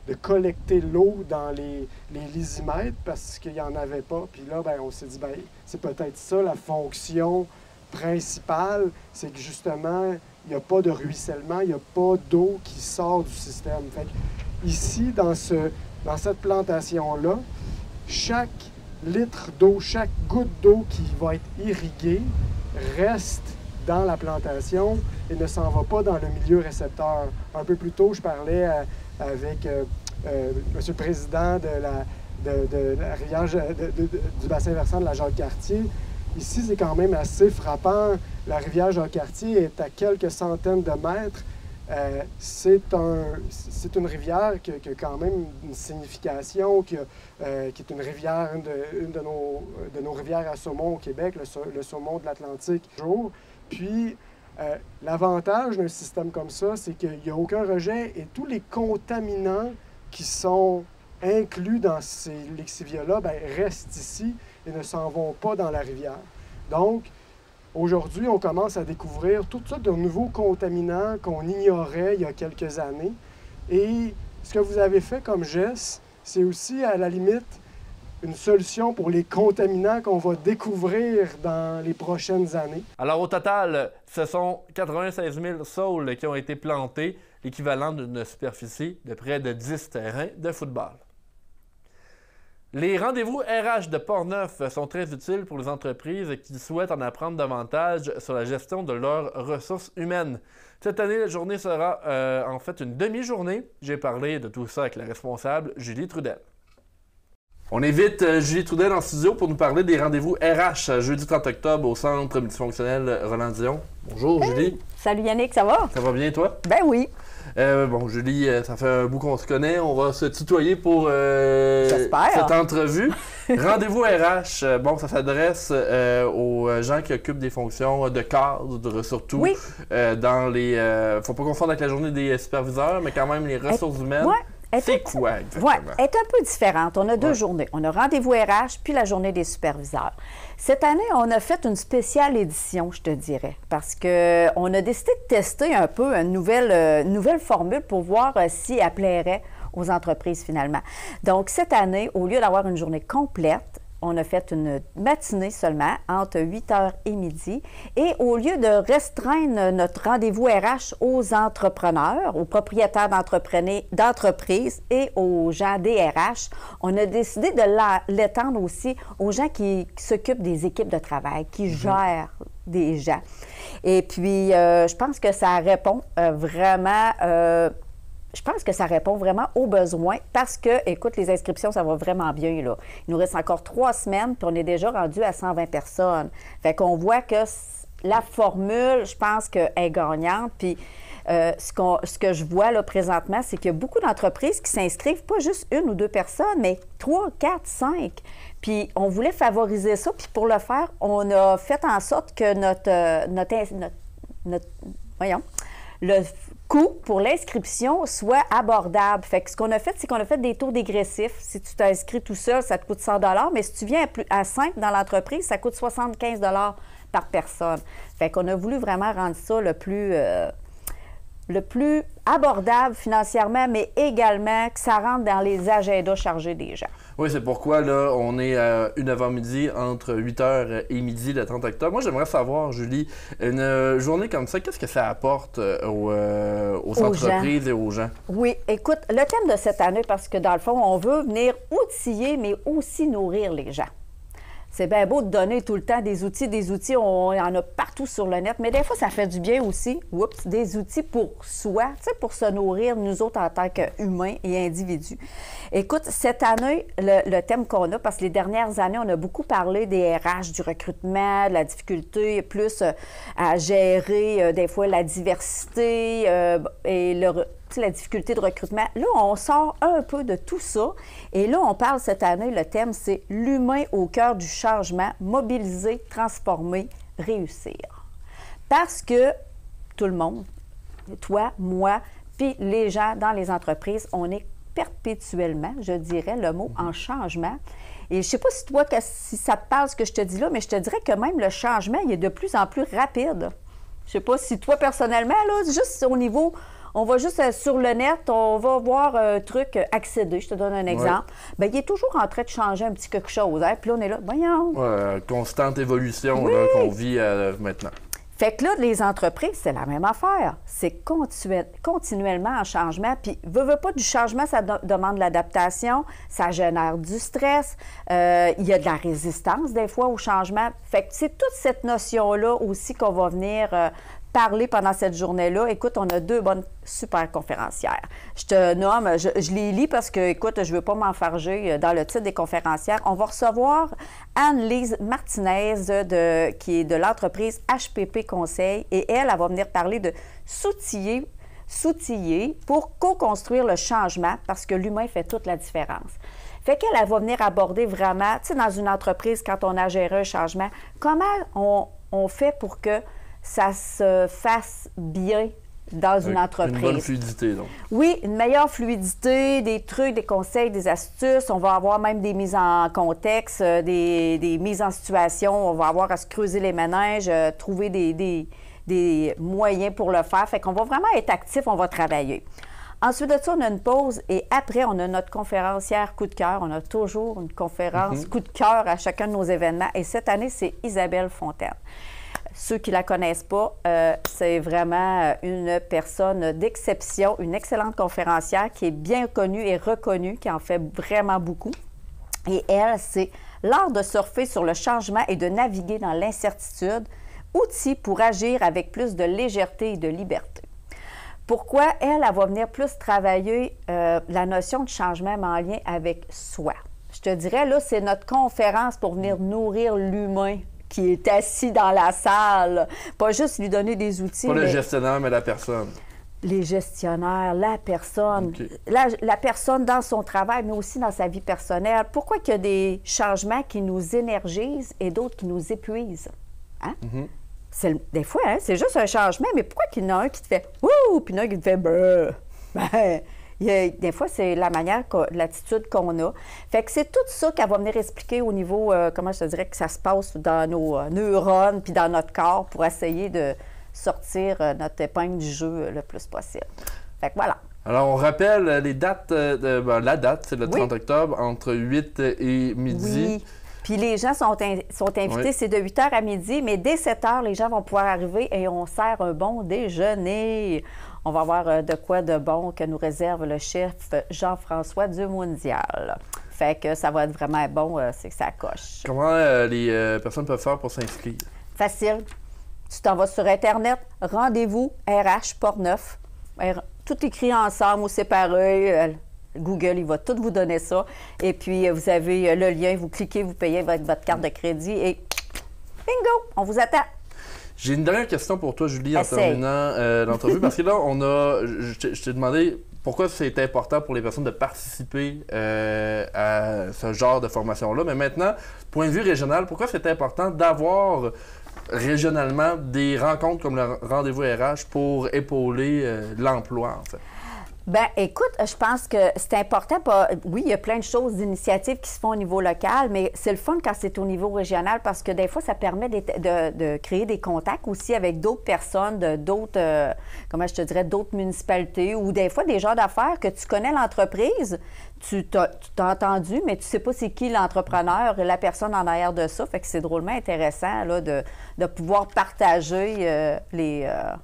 de collecter l'eau dans les lisimètres parce qu'il n'y en avait pas. Puis là, ben, on s'est dit, ben, c'est peut-être ça la fonction principale, c'est que justement, il n'y a pas de ruissellement, il n'y a pas d'eau qui sort du système. Fait que ici, dans cette plantation-là, chaque litre d'eau, chaque goutte d'eau qui va être irriguée reste dans la plantation et ne s'en va pas dans le milieu récepteur. Un peu plus tôt, je parlais avec M. le Président de la rivière, du bassin versant de la Jacques-Cartier. Ici, c'est quand même assez frappant. La rivière Jacques-Cartier est à quelques centaines de mètres. C'est une rivière qui a quand même une signification, qui est une rivière, une de nos rivières à saumon au Québec, le saumon de l'Atlantique. Puis, l'avantage d'un système comme ça, c'est qu'il n'y a aucun rejet et tous les contaminants qui sont inclus dans ces lexivia-là restent ici et ne s'en vont pas dans la rivière. Donc, aujourd'hui, on commence à découvrir toutes sortes de nouveaux contaminants qu'on ignorait il y a quelques années. Et ce que vous avez fait comme geste, c'est aussi, à la limite, une solution pour les contaminants qu'on va découvrir dans les prochaines années.
Alors, au total, ce sont 96 000 saules qui ont été plantés, l'équivalent d'une superficie de près de 10 terrains de football. Les rendez-vous RH de Portneuf sont très utiles pour les entreprises qui souhaitent en apprendre davantage sur la gestion de leurs ressources humaines. Cette année, la journée sera en fait une demi-journée. J'ai parlé de tout ça avec la responsable Julie Trudel. On invite Julie Trudel en studio pour nous parler des rendez-vous RH jeudi 30 octobre au Centre multifonctionnel Roland-Dion. Bonjour Julie.
Salut Yannick, ça va?
Ça va bien toi?
Ben oui.
Bon, Julie, ça fait un bout qu'on se connaît. On va se tutoyer pour cette entrevue. Rendez-vous RH, bon, ça s'adresse aux gens qui occupent des fonctions de cadre, surtout.
Oui.
Dans les... faut pas confondre avec la journée des superviseurs, mais quand même les ressources humaines.
Ouais.
C'est quoi exactement?
Oui, elle est un peu différente. On a deux journées. On a rendez-vous RH puis la journée des superviseurs. Cette année, on a fait une spéciale édition, je te dirais, parce qu'on a décidé de tester un peu une nouvelle formule pour voir si elle plairait aux entreprises finalement. Donc, cette année, au lieu d'avoir une journée complète, on a fait une matinée seulement, entre 8h et midi. Et au lieu de restreindre notre rendez-vous RH aux entrepreneurs, aux propriétaires d'entreprises et aux gens DRH, on a décidé de l'étendre aussi aux gens qui s'occupent des équipes de travail, qui gèrent des gens. Et puis, je pense que ça répond vraiment... Je pense que ça répond vraiment aux besoins parce que, écoute, les inscriptions, ça va vraiment bien, là. Il nous reste encore 3 semaines, puis on est déjà rendu à 120 personnes. Fait qu'on voit que la formule, je pense qu'elle est gagnante. Puis ce que je vois, là, présentement, c'est qu'il y a beaucoup d'entreprises qui s'inscrivent, pas juste 1 ou 2 personnes, mais 3, 4, 5. Puis on voulait favoriser ça, puis pour le faire, on a fait en sorte que le coût pour l'inscription soit abordable. Fait que ce qu'on a fait, c'est qu'on a fait des taux dégressifs. Si tu t'inscris tout seul, ça te coûte 100 $, mais si tu viens à 5 dans l'entreprise, ça coûte 75 $ par personne. Fait qu'on a voulu vraiment rendre ça le plus abordable financièrement, mais également que ça rentre dans les agendas chargés des gens.
Oui, c'est pourquoi, là, on est à 1h midi, entre 8h et midi, le 30 octobre. Moi, j'aimerais savoir, Julie, une journée comme ça, qu'est-ce que ça apporte aux entreprises et aux gens? Oui,
écoute, le thème de cette année, parce que dans le fond, on veut venir outiller, mais aussi nourrir les gens. C'est bien beau de donner tout le temps des outils, on en a partout sur le net, mais des fois, ça fait du bien aussi, des outils pour soi, tu sais, pour se nourrir, nous autres, en tant qu'humains et individus. Écoute, cette année, le thème qu'on a, parce que les dernières années, on a beaucoup parlé des RH, du recrutement, de la difficulté plus à gérer, des fois, la diversité et la difficulté de recrutement. Là, on sort un peu de tout ça. Et là, on parle cette année, le thème, c'est l'humain au cœur du changement, mobiliser, transformer, réussir. Parce que tout le monde, toi, moi, puis les gens dans les entreprises, on est perpétuellement, je dirais, le mot en changement. Et je ne sais pas si toi, si ça te parle ce que je te dis là, mais je te dirais que même le changement, il est de plus en plus rapide. Je ne sais pas si toi, personnellement, là, juste au niveau... On va juste sur le net, on va voir un truc accéder. Je te donne un exemple. Bien, il est toujours en train de changer un petit quelque chose. Hein? Puis là, on est là, voyons.
Constante évolution là, qu'on vit maintenant.
Fait que là, les entreprises, c'est la même affaire. C'est continuellement en changement. Puis, veux pas du changement, ça demande de l'adaptation, ça génère du stress, il y a de la résistance des fois au changement. Fait que c'est toute cette notion-là aussi qu'on va venir parler pendant cette journée-là. Écoute, on a 2 bonnes super conférencières. Je te nomme, je les lis parce que, écoute, je ne veux pas m'enfarger dans le titre des conférencières. On va recevoir Anne-Lise Martinez qui est de l'entreprise HPP Conseil et elle va venir parler de s'outiller pour co-construire le changement parce que l'humain fait toute la différence. Fait qu'elle va venir aborder vraiment, tu sais, dans une entreprise, quand on a géré un changement, comment on fait pour que ça se fasse bien dans une entreprise.
Une bonne fluidité, donc.
Oui, une meilleure fluidité, des trucs, des conseils, des astuces. On va avoir même des mises en contexte, des mises en situation. On va avoir à se creuser les méninges, trouver des moyens pour le faire. Fait qu'on va vraiment être actif, on va travailler. Ensuite de ça, on a une pause et après, on a notre conférencière coup de cœur. On a toujours une conférence coup de cœur à chacun de nos événements. Et cette année, c'est Isabelle Fontaine. Ceux qui ne la connaissent pas, c'est vraiment une personne d'exception, une excellente conférencière qui est bien connue et reconnue, qui en fait vraiment beaucoup. Et elle, c'est l'art de surfer sur le changement et de naviguer dans l'incertitude, outil pour agir avec plus de légèreté et de liberté. Pourquoi elle va venir plus travailler la notion de changement mais en lien avec soi? Je te dirais, là, c'est notre conférence pour venir nourrir l'humain qui est assis dans la salle. Pas juste lui donner des outils.
Pas le gestionnaire, mais la personne.
Les gestionnaires, la personne.
Okay.
La personne dans son travail, mais aussi dans sa vie personnelle. Pourquoi qu'il y a des changements qui nous énergisent et d'autres qui nous épuisent? Hein? Des fois, hein, c'est juste un changement, mais pourquoi qu'il y en a un qui te fait « Wouh! » puis un qui te fait « Brrr! » Des fois, c'est la manière, l'attitude qu'on a. Fait que c'est tout ça qu'elle va venir expliquer au niveau, comment je te dirais, que ça se passe dans nos neurones puis dans notre corps pour essayer de sortir notre épingle du jeu le plus possible. Fait que voilà.
Alors, on rappelle les dates. La date, c'est le 30 octobre, entre 8 et midi.
Oui. Puis les gens sont invités, c'est de 8 h à midi, mais dès 7 h, les gens vont pouvoir arriver et on sert un bon déjeuner. On va avoir de quoi de bon que nous réserve le chef Jean-François Dumondial. Fait que ça va être vraiment bon, c'est que ça coche.
Comment les personnes peuvent faire pour s'inscrire?
Facile. Tu t'en vas sur Internet, rendez-vous RH Portneuf. Tout écrit ensemble ou séparé. Google, il va tout vous donner ça. Et puis, vous avez le lien, vous cliquez, vous payez avec votre carte de crédit et bingo, on vous attend.
J'ai une dernière question pour toi, Julie, en terminant l'entrevue. Parce que là, je t'ai demandé pourquoi c'est important pour les personnes de participer à ce genre de formation-là. Mais maintenant, point de vue régional, pourquoi c'est important d'avoir régionalement des rencontres comme le rendez-vous RH pour épauler l'emploi, en fait?
Bien, écoute, je pense que c'est important. Oui, il y a plein de choses, d'initiatives qui se font au niveau local, mais c'est le fun quand c'est au niveau régional parce que des fois, ça permet de créer des contacts aussi avec d'autres personnes, d'autres, comment je te dirais, d'autres municipalités ou des fois des gens d'affaires que tu connais l'entreprise, tu t'as entendu, mais tu sais pas c'est qui l'entrepreneur, la personne en arrière de ça. Fait que c'est drôlement intéressant là, de pouvoir partager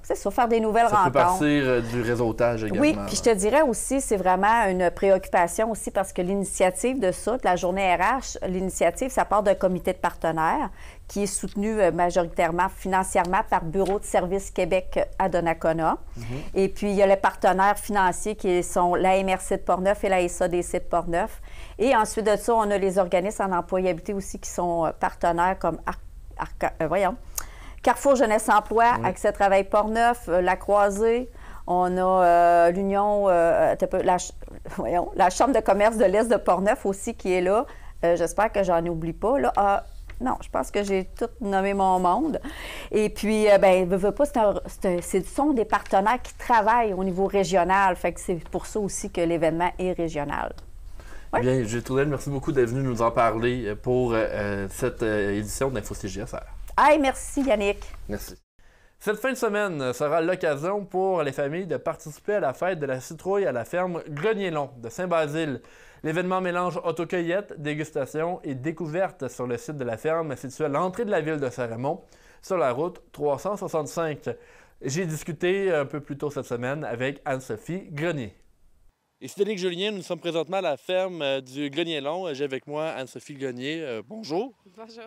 c'est ça, faire des nouvelles rencontres.
Ça peut partir du réseautage également.
Oui, puis je te dirais aussi, c'est vraiment une préoccupation aussi parce que l'initiative de ça, de la journée RH, l'initiative, ça part d'un comité de partenaires qui est soutenu majoritairement financièrement par Bureau de services Québec à Donnacona. Et puis, il y a les partenaires financiers qui sont la MRC de Portneuf et la SADC de Portneuf. Et ensuite de ça, on a les organismes en employabilité aussi qui sont partenaires comme Carrefour Jeunesse Emploi, Accès Travail Portneuf, La Croisée. On a l'Union, la Chambre de commerce de l'Est de Portneuf aussi qui est là. J'espère que j'en oublie pas. Là. Non, je pense que j'ai tout nommé mon monde. Et puis, ce sont des partenaires qui travaillent au niveau régional. Fait que c'est pour ça aussi que l'événement est régional.
Ouais. Bien, Julie Trudel, merci beaucoup d'être venue nous en parler pour cette édition d'InfoCJSR.
Hey, merci Yannick.
Merci. Cette fin de semaine sera l'occasion pour les familles de participer à la fête de la citrouille à la ferme Grenier-Long de Saint-Basile. L'événement mélange autocueillette, dégustation et découverte sur le site de la ferme situé à l'entrée de la ville de Saint-Raymond, sur la route 365. J'ai discuté un peu plus tôt cette semaine avec Anne-Sophie Grenier. Ici Denis Julien, nous sommes présentement à la ferme du Grenier-Long. J'ai avec moi Anne-Sophie Grenier. Bonjour.
Bonjour.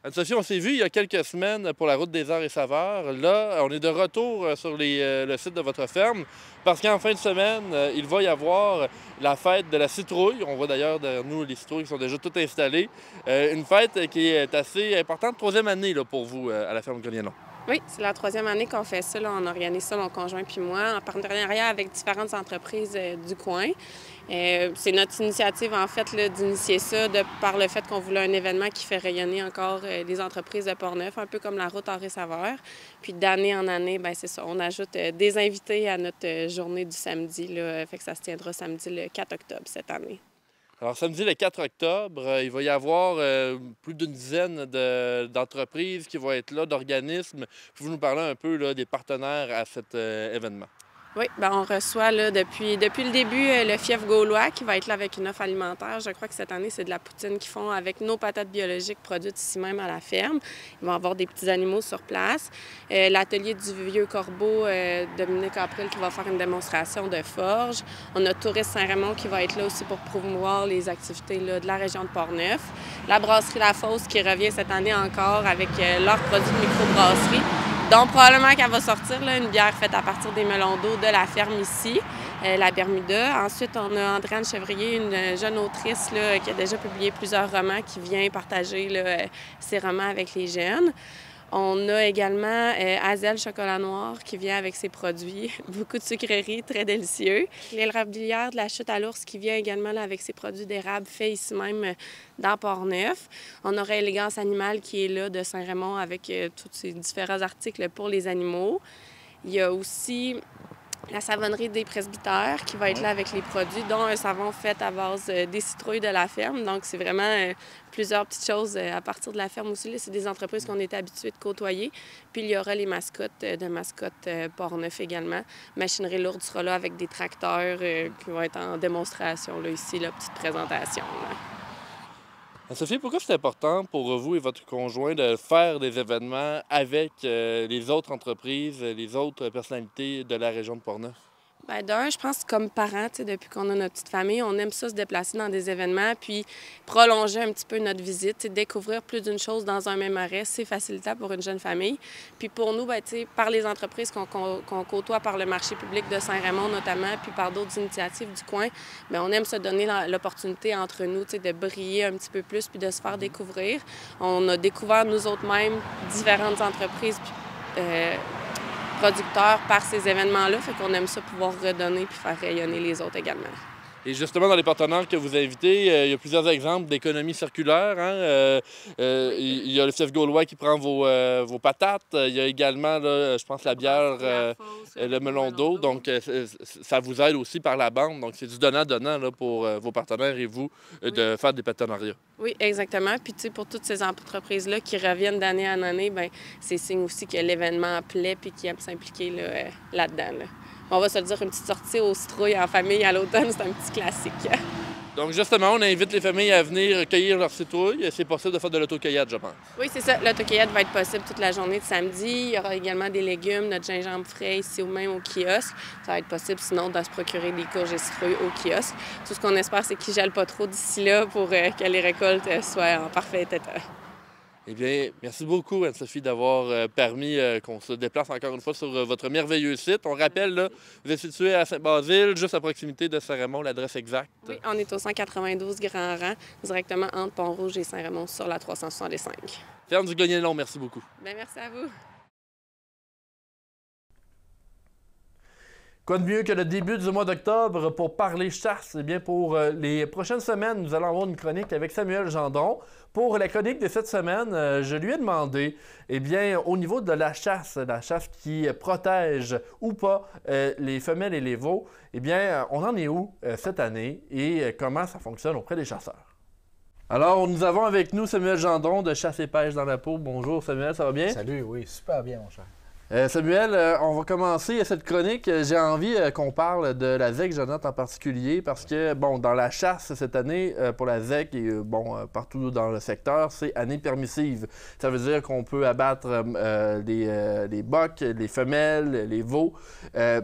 Anne-Sophie, on s'est vu il y a quelques semaines pour la route des arts et saveurs. Là, on est de retour sur le site de votre ferme parce qu'en fin de semaine, il va y avoir la fête de la citrouille. On voit d'ailleurs derrière nous les citrouilles qui sont déjà toutes installées. Une fête qui est assez importante, 3e année là, pour vous à la ferme Grenier-Long.
Oui, c'est la 3e année qu'on fait ça. Là. On organise ça, mon conjoint puis moi, en partenariat avec différentes entreprises du coin. C'est notre initiative, en fait, d'initier ça par le fait qu'on voulait un événement qui fait rayonner encore les entreprises de Portneuf, un peu comme la route Arts et saveurs. Puis d'année en année, bien, c'est ça, on ajoute des invités à notre journée du samedi. Là, fait que ça se tiendra samedi le 4 octobre cette année.
Alors, samedi, le 4 octobre, il va y avoir plus d'une dizaine d'entreprises qui vont être là, d'organismes. Pouvez-vous nous parler un peu là, des partenaires à cet événement?
Oui, bien, on reçoit là, depuis le début le Fief Gaulois qui va être là avec une offre alimentaire. Je crois que cette année, c'est de la poutine qu'ils font avec nos patates biologiques produites ici même à la ferme. Ils vont avoir des petits animaux sur place. L'atelier du Vieux Corbeau, Dominique April, qui va faire une démonstration de forge. On a Tourisme Saint-Raymond qui va être là aussi pour promouvoir les activités là, de la région de Portneuf. La brasserie La Fosse qui revient cette année encore avec leurs produits de microbrasserie. Donc, probablement qu'elle va sortir là, une bière faite à partir des melons d'eau de la ferme ici, la Bermuda. Ensuite, on a Andréane Chevrier, une jeune autrice là, qui a déjà publié plusieurs romans, qui vient partager là, ses romans avec les jeunes. On a également Hazel Chocolat Noir qui vient avec ses produits. Beaucoup de sucreries, très délicieux. L'érablière de la Chute à l'Ours qui vient également là, avec ses produits d'érable faits ici même dans Portneuf. On aura Élégance Animale qui est là de Saint-Raymond avec tous ces différents articles pour les animaux. Il y a aussi la savonnerie des presbytères qui va être là avec les produits, dont un savon fait à base des citrouilles de la ferme. Donc, c'est vraiment plusieurs petites choses à partir de la ferme aussi. C'est des entreprises qu'on est habitués de côtoyer. Puis, il y aura les mascottes de mascottes Portneuf également. Machinerie lourde sera là avec des tracteurs qui vont être en démonstration là, ici, la petite présentation. Là.
Sophie, pourquoi c'est important pour vous et votre conjoint de faire des événements avec les autres entreprises, les autres personnalités de la région de Portneuf?
Bien, d'un, je pense que comme parents, depuis qu'on a notre petite famille, on aime ça se déplacer dans des événements puis prolonger un petit peu notre visite, découvrir plus d'une chose dans un même arrêt, c'est facilitant pour une jeune famille. Puis pour nous, bien, par les entreprises qu'on côtoie par le marché public de Saint-Raymond notamment, puis par d'autres initiatives du coin, bien, on aime se donner l'opportunité entre nous de briller un petit peu plus puis de se faire découvrir. On a découvert nous autres mêmes différentes entreprises puis, producteurs par ces événements-là, fait qu'on aime ça pouvoir redonner puis faire rayonner les autres également.
Et justement, dans les partenaires que vous invitez, il y a plusieurs exemples d'économie circulaire. Hein? Il y a le Fief Gaulois qui prend vos patates. Il y a également, là, je pense, la bière, le melon d'eau. Donc, ça vous aide aussi par la bande. Donc, c'est du donnant-donnant là, pour vos partenaires et vous de faire des partenariats.
Oui, exactement. Puis, tu sais, pour toutes ces entreprises-là qui reviennent d'année en année, bien, c'est signe aussi que l'événement plaît puis qu'ils aiment s'impliquer là-dedans. Là. On va se le dire, une petite sortie aux citrouilles en famille à l'automne, c'est un petit classique.
Donc, justement, on invite les familles à venir cueillir leurs citrouilles. C'est possible de faire de l'autocueillette, je pense.
Oui, c'est ça. L'autocueillette va être possible toute la journée de samedi. Il y aura également des légumes, notre gingembre frais ici ou même au kiosque. Ça va être possible, sinon, de se procurer des courges et citrouilles au kiosque. Tout ce qu'on espère, c'est qu'ils ne gèlent pas trop d'ici là pour que les récoltes soient en parfait état.
Eh bien, merci beaucoup, Anne-Sophie, d'avoir permis qu'on se déplace encore une fois sur votre merveilleux site. On rappelle, là, vous êtes situé à Saint-Basile, juste à proximité de Saint-Raymond, l'adresse exacte.
Oui, on est au 192 Grand Rang, directement entre Pont-Rouge et Saint-Raymond sur la 365.
Ferme du Grenier-Long, merci beaucoup.
Bien, merci à vous.
Quoi de mieux que le début du mois d'octobre pour parler chasse? Eh bien, pour les prochaines semaines, nous allons avoir une chronique avec Samuel Gendron. Pour la chronique de cette semaine, je lui ai demandé, eh bien, au niveau de la chasse qui protège ou pas les femelles et les veaux, eh bien, on en est où cette année et comment ça fonctionne auprès des chasseurs? Alors, nous avons avec nous Samuel Gendron de Chasse et Pêche dans la peau. Bonjour Samuel, ça va bien?
Salut, oui, super bien mon cher.
Samuel, on va commencer cette chronique. J'ai envie qu'on parle de la ZEC Jeannotte en particulier parce que, bon, dans la chasse cette année, pour la ZEC et, partout dans le secteur, c'est année permissive. Ça veut dire qu'on peut abattre les bocs, les femelles, les veaux.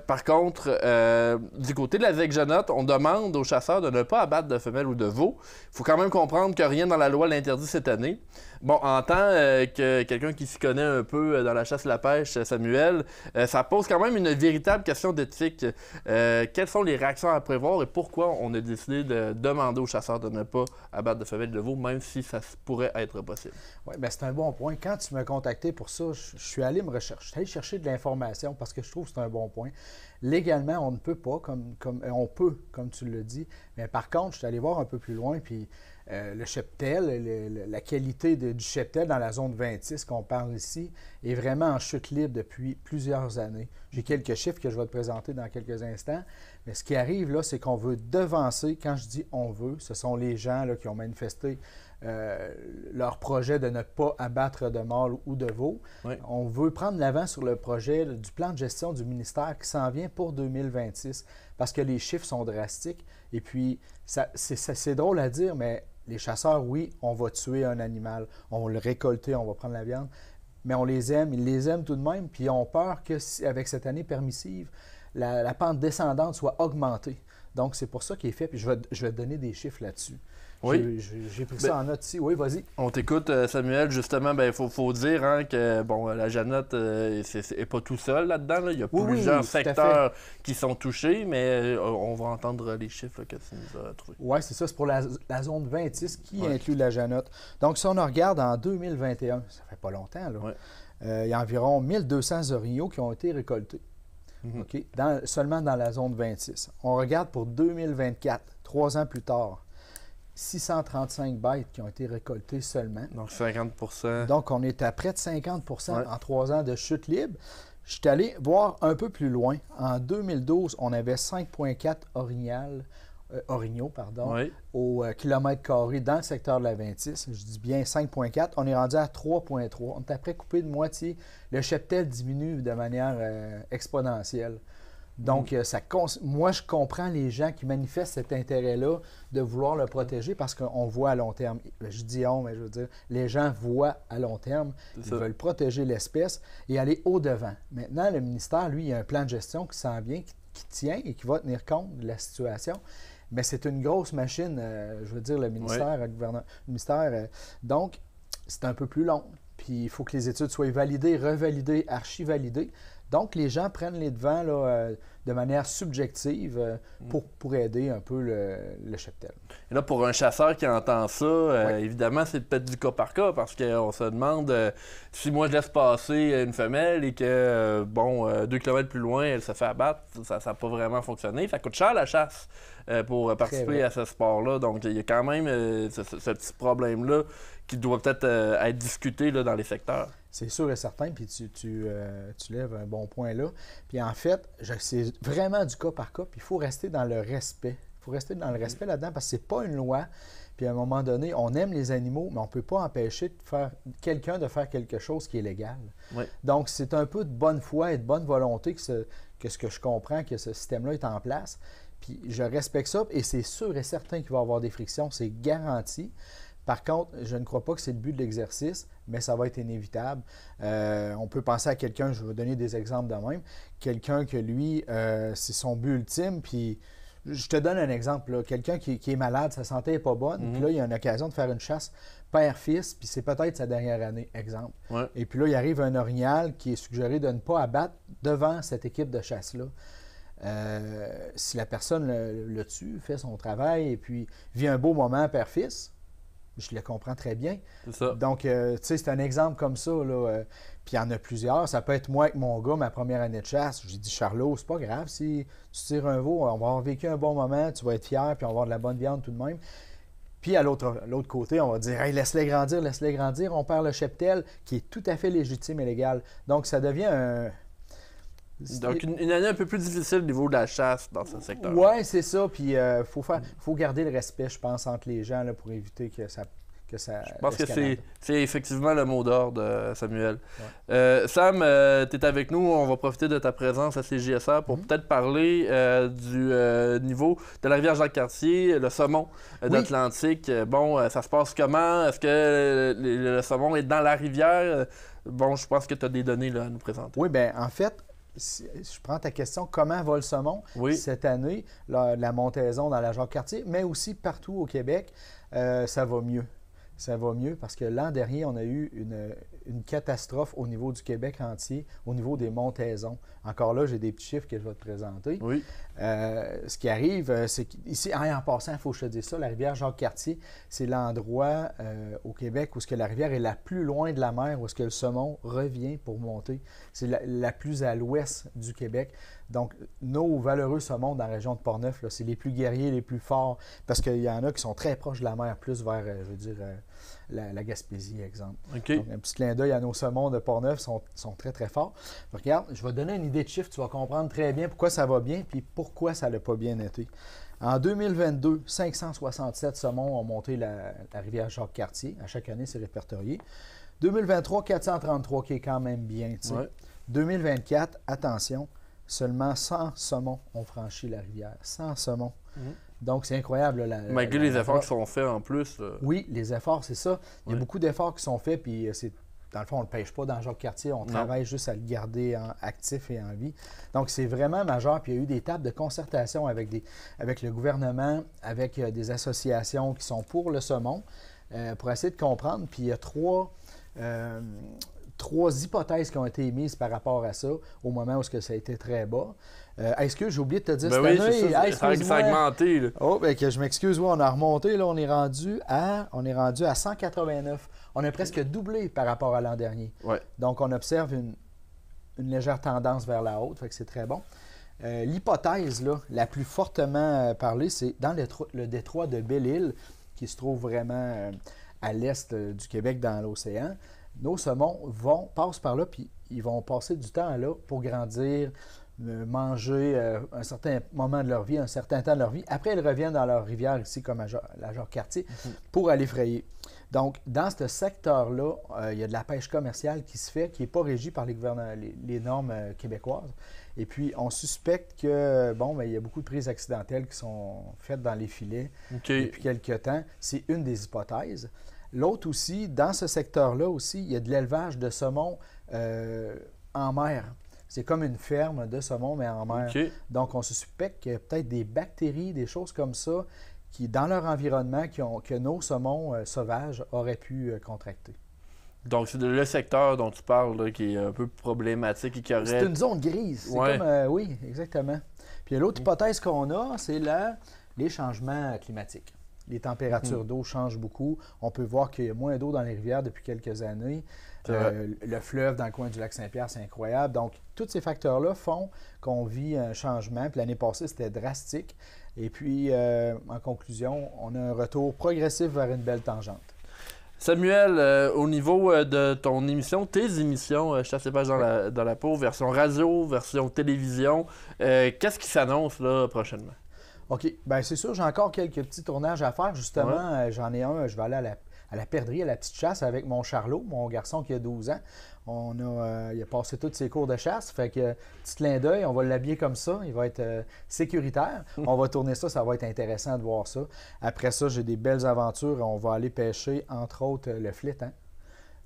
Par contre, du côté de la ZEC Jeannotte, on demande aux chasseurs de ne pas abattre de femelles ou de veaux. Il faut quand même comprendre que rien dans la loi l'interdit cette année. Bon, en tant que quelqu'un qui s'y connaît un peu dans la chasse et la pêche, Samuel, ça pose quand même une véritable question d'éthique. Quelles sont les réactions à prévoir et pourquoi on a décidé de demander aux chasseurs de ne pas abattre de femelles de veaux, même si ça pourrait être possible?
Oui, bien c'est un bon point. Quand tu m'as contacté pour ça, je suis allé chercher de l'information parce que je trouve que c'est un bon point. Légalement, on ne peut pas, on peut, comme tu le dis, mais par contre, je suis allé voir un peu plus loin, puis le cheptel, la qualité du cheptel dans la zone 26 qu'on parle ici est vraiment en chute libre depuis plusieurs années. J'ai quelques chiffres que je vais te présenter dans quelques instants, mais ce qui arrive là, c'est qu'on veut devancer, quand je dis on veut, ce sont les gens là, qui ont manifesté leur projet de ne pas abattre de mâles ou de veaux. Oui. On veut prendre l'avant sur le projet du plan de gestion du ministère qui s'en vient pour 2026 parce que les chiffres sont drastiques. Et puis, c'est drôle à dire, mais les chasseurs, oui, on va tuer un animal, on va le récolter, on va prendre la viande, mais on les aime, ils les aiment tout de même, puis ils ont peur qu'avec cette année permissive, la pente descendante soit augmentée. Donc, c'est pour ça qu'il est fait, puis je vais te donner des chiffres là-dessus. Oui. J'ai pris ça en note ici. Oui, vas-y.
On t'écoute, Samuel. Justement, il faut dire que la Jeannotte n'est pas tout seul là-dedans. Là. Il y a plusieurs secteurs qui sont touchés, mais on va entendre les chiffres que tu nous as trouvés.
Oui, c'est ça. C'est pour la zone 26 qui inclut la Jeannotte. Donc, si on regarde en 2021, ça fait pas longtemps, là, il y a environ 1200 orignaux qui ont été récoltés. Okay? Seulement dans la zone 26. On regarde pour 2024, 3 ans plus tard. 635 bêtes qui ont été récoltées seulement.
Donc 50 %.
Donc, on est à près de 50 % en 3 ans de chute libre. Je suis allé voir un peu plus loin. En 2012, on avait 5,4 orignaux au kilomètre carré dans le secteur de la 26. Je dis bien 5,4. On est rendu à 3,3. On est après coupé de moitié. Le cheptel diminue de manière exponentielle. Donc, moi, je comprends les gens qui manifestent cet intérêt-là de vouloir le protéger parce qu'on voit à long terme. Je dis on, mais je veux dire, les gens voient à long terme. Ils veulent protéger l'espèce et aller au-devant. Maintenant, le ministère, lui, il y a un plan de gestion qui s'en vient, qui tient et qui va tenir compte de la situation. Mais c'est une grosse machine, je veux dire, le ministère, le gouvernement. Donc, c'est un peu plus long. Puis, il faut que les études soient validées, revalidées, archi-validées. Donc, les gens prennent les devants là, de manière subjective pour aider un peu le cheptel.
Et là, pour un chasseur qui entend ça, évidemment, c'est peut-être du cas par cas parce qu'on se demande si moi je laisse passer une femelle et que, 2 km plus loin, elle se fait abattre, ça n'a pas vraiment fonctionné. Ça coûte cher la chasse pour participer à ce sport-là. Donc, il y a quand même ce petit problème-là qui doit peut-être être discuté là, dans les secteurs.
C'est sûr et certain, puis tu lèves un bon point là. Puis en fait, c'est vraiment du cas par cas, puis il faut rester dans le respect. Il faut rester dans le respect là-dedans parce que c'est pas une loi. Puis à un moment donné, on aime les animaux, mais on ne peut pas empêcher quelqu'un de faire quelque chose qui est légal. Oui. Donc, c'est un peu de bonne foi et de bonne volonté que ce que je comprends que ce système-là est en place. Puis je respecte ça et c'est sûr et certain qu'il va y avoir des frictions, c'est garanti. Par contre, je ne crois pas que c'est le but de l'exercice, mais ça va être inévitable. On peut penser à quelqu'un, je vais donner des exemples de même, quelqu'un que lui, c'est son but ultime, puis je te donne un exemple, quelqu'un qui est malade, sa santé n'est pas bonne, puis là, il a une occasion de faire une chasse père-fils, puis c'est peut-être sa dernière année, exemple. Ouais. Et puis là, il arrive un orignal qui est suggéré de ne pas abattre devant cette équipe de chasse-là. Si la personne le tue, fait son travail, et puis vit un beau moment père-fils, je le comprends très bien. C'est ça. Donc, tu sais, c'est un exemple comme ça, là. Puis il y en a plusieurs. Ça peut être moi avec mon gars, ma première année de chasse. J'ai dit, Charlot, c'est pas grave. Si tu tires un veau, on va avoir vécu un bon moment, tu vas être fier, puis on va avoir de la bonne viande tout de même. Puis à l'autre côté, on va dire, hey, laisse-les grandir. On perd le cheptel, qui est tout à fait légitime et légal. Donc, ça devient un...
Donc, une année un peu plus difficile au niveau de la chasse dans ce secteur.
Oui, c'est ça. Puis, faut garder le respect, je pense, entre les gens là, pour éviter que que ça...
Je pense que c'est effectivement le mot d'ordre, Samuel.
Ouais.
Sam, tu es avec nous. On va profiter de ta présence à CJSR pour peut-être parler du niveau de la rivière Jacques-Cartier, le saumon d'Atlantique. Bon, ça se passe comment? Est-ce que le saumon est dans la rivière? Bon, je pense que tu as des données là, à nous présenter.
Oui, bien, en fait, si je prends ta question, comment va le saumon cette année, la montaison dans la Jacques-Cartier, mais aussi partout au Québec, ça va mieux. Ça va mieux parce que l'an dernier, on a eu une catastrophe au niveau du Québec entier, au niveau des montaisons. Encore là, j'ai des petits chiffres que je vais te présenter.
Oui.
Ce qui arrive, c'est qu'ici, en passant, il faut que je te dise ça, la rivière Jacques-Cartier, c'est l'endroit au Québec où ce que la rivière est la plus loin de la mer, où ce que le saumon revient pour monter. C'est la plus à l'ouest du Québec. Donc, nos valeureux saumons dans la région de Portneuf, c'est les plus guerriers, les plus forts, parce qu'il y en a qui sont très proches de la mer, plus vers, je veux dire, la Gaspésie, exemple.
Okay.
Donc, un petit clin d'œil à nos saumons de Portneuf, sont très, très forts. Regarde, je vais te donner une idée de chiffre, tu vas comprendre très bien pourquoi ça va bien, puis pourquoi ça n'a pas bien été. En 2022, 567 saumons ont monté la rivière Jacques-Cartier. À chaque année, c'est répertorié. 2023, 433, qui est quand même bien. Ouais. 2024, attention, seulement 100 saumons ont franchi la rivière. 100 saumons. Donc, c'est incroyable.
Malgré les efforts qui sont faits en plus.
Oui, les efforts, c'est ça. Il y a beaucoup d'efforts qui sont faits, puis dans le fond, on ne le pêche pas dans Jacques-Cartier. On travaille juste à le garder actif et en vie. Donc, c'est vraiment majeur. Puis, il y a eu des tables de concertation avec le gouvernement, avec des associations qui sont pour le saumon, pour essayer de comprendre. Puis, il y a trois hypothèses qui ont été émises par rapport à ça au moment où ça a été très bas. Est-ce que j'ai oublié de te dire
cette année? C'est segmenté. Là.
Oh, bien que je m'excuse, on a remonté. Là, on est rendu à 189. On a presque doublé par rapport à l'an dernier.
Ouais.
Donc, on observe une légère tendance vers la haute, fait que c'est très bon. L'hypothèse là, la plus fortement parlée, c'est dans le détroit de Belle-Île, qui se trouve vraiment à l'est du Québec, dans l'océan. Nos saumons passent par là, puis ils vont passer du temps là pour grandir, manger un certain moment de leur vie, un certain temps de leur vie. Après, ils reviennent dans leur rivière ici, comme la Jacques-Cartier, pour aller frayer. Donc, dans ce secteur-là, il y a de la pêche commerciale qui se fait, qui n'est pas régie par les normes québécoises. Et puis, on suspecte que, il y a beaucoup de prises accidentelles qui sont faites dans les filets depuis quelques temps. C'est une des hypothèses. L'autre aussi, dans ce secteur-là aussi, il y a de l'élevage de saumon en mer. C'est comme une ferme de saumon, mais en mer. Donc, on se suspecte qu'il y a peut-être des bactéries, des choses comme ça, qui, dans leur environnement, que nos saumons sauvages auraient pu contracter.
Donc, c'est le secteur dont tu parles là, qui est un peu problématique et qui aurait...
C'est une zone grise. C'est comme, oui, exactement. Puis l'autre hypothèse qu'on a, c'est les changements climatiques. Les températures d'eau changent beaucoup. On peut voir qu'il y a moins d'eau dans les rivières depuis quelques années. Le fleuve dans le coin du lac Saint-Pierre, c'est incroyable. Donc, tous ces facteurs-là font qu'on vit un changement. Puis l'année passée, c'était drastique. Et puis, en conclusion, on a un retour progressif vers une belle tangente.
Samuel, au niveau de ton émission, tes émissions, Chasse et pêche dans la peau, version radio, version télévision, qu'est-ce qui s'annonce là prochainement?
OK. Bien, c'est sûr, j'ai encore quelques petits tournages à faire. Justement, j'en ai un, je vais aller à la perdrix, à la petite chasse avec mon Charlot, mon garçon qui a 12 ans. Il a passé tous ses cours de chasse, fait que petit clin d'œil, on va l'habiller comme ça, il va être sécuritaire. On va tourner ça va être intéressant de voir ça. Après ça, j'ai des belles aventures, on va aller pêcher, entre autres, le flétan.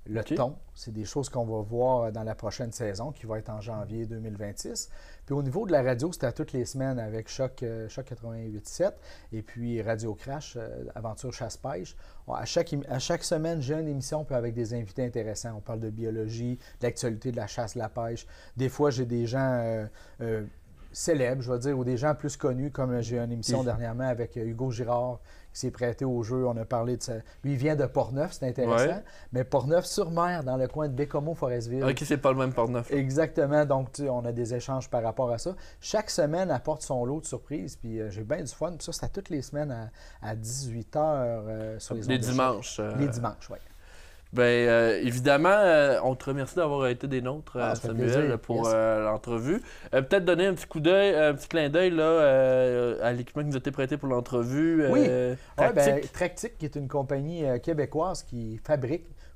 Le thon, c'est des choses qu'on va voir dans la prochaine saison, qui va être en janvier 2026. Puis au niveau de la radio, c'est à toutes les semaines avec Choc 88.7 et puis Radio Crash, Aventure Chasse-Pêche. À chaque semaine, j'ai une émission avec des invités intéressants. On parle de biologie, de l'actualité de la chasse, de la pêche. Des fois, j'ai des gens célèbres, je vais dire, ou des gens plus connus, comme j'ai une émission dernièrement avec Hugo Girard, qui s'est prêté au jeu. On a parlé de ça. Lui, il vient de Portneuf, c'est intéressant. Mais Portneuf-sur-Mer, dans le coin de Bécomo-Forestville.
OK, c'est pas le même Portneuf.
Exactement. Donc, on a des échanges par rapport à ça. Chaque semaine apporte son lot de surprises. Puis j'ai bien du fun. Puis ça, c'est à toutes les semaines à 18h sur les
dimanches.
Les dimanches, oui.
Bien, évidemment, on te remercie d'avoir été des nôtres, Samuel, pour l'entrevue. Peut-être donner un petit coup d'œil, un petit clin d'œil là, à l'équipement qui nous a été prêté pour l'entrevue.
Oui,
Tractic.
Tractic, qui est une compagnie québécoise qui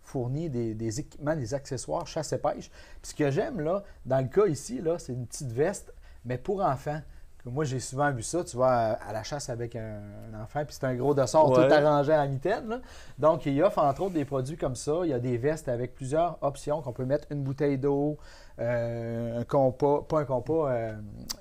fournit des équipements, des accessoires, chasse et pêche. Puis ce que j'aime, là, dans le cas ici, là, c'est une petite veste, mais pour enfants. Moi, j'ai souvent vu ça. Tu vas à la chasse avec un enfant, puis c'est un gros dossard tout arrangé à la mitaine. Là. Donc, il offre entre autres des produits comme ça. Il y a des vestes avec plusieurs options qu'on peut mettre une bouteille d'eau, un compas, pas un compas,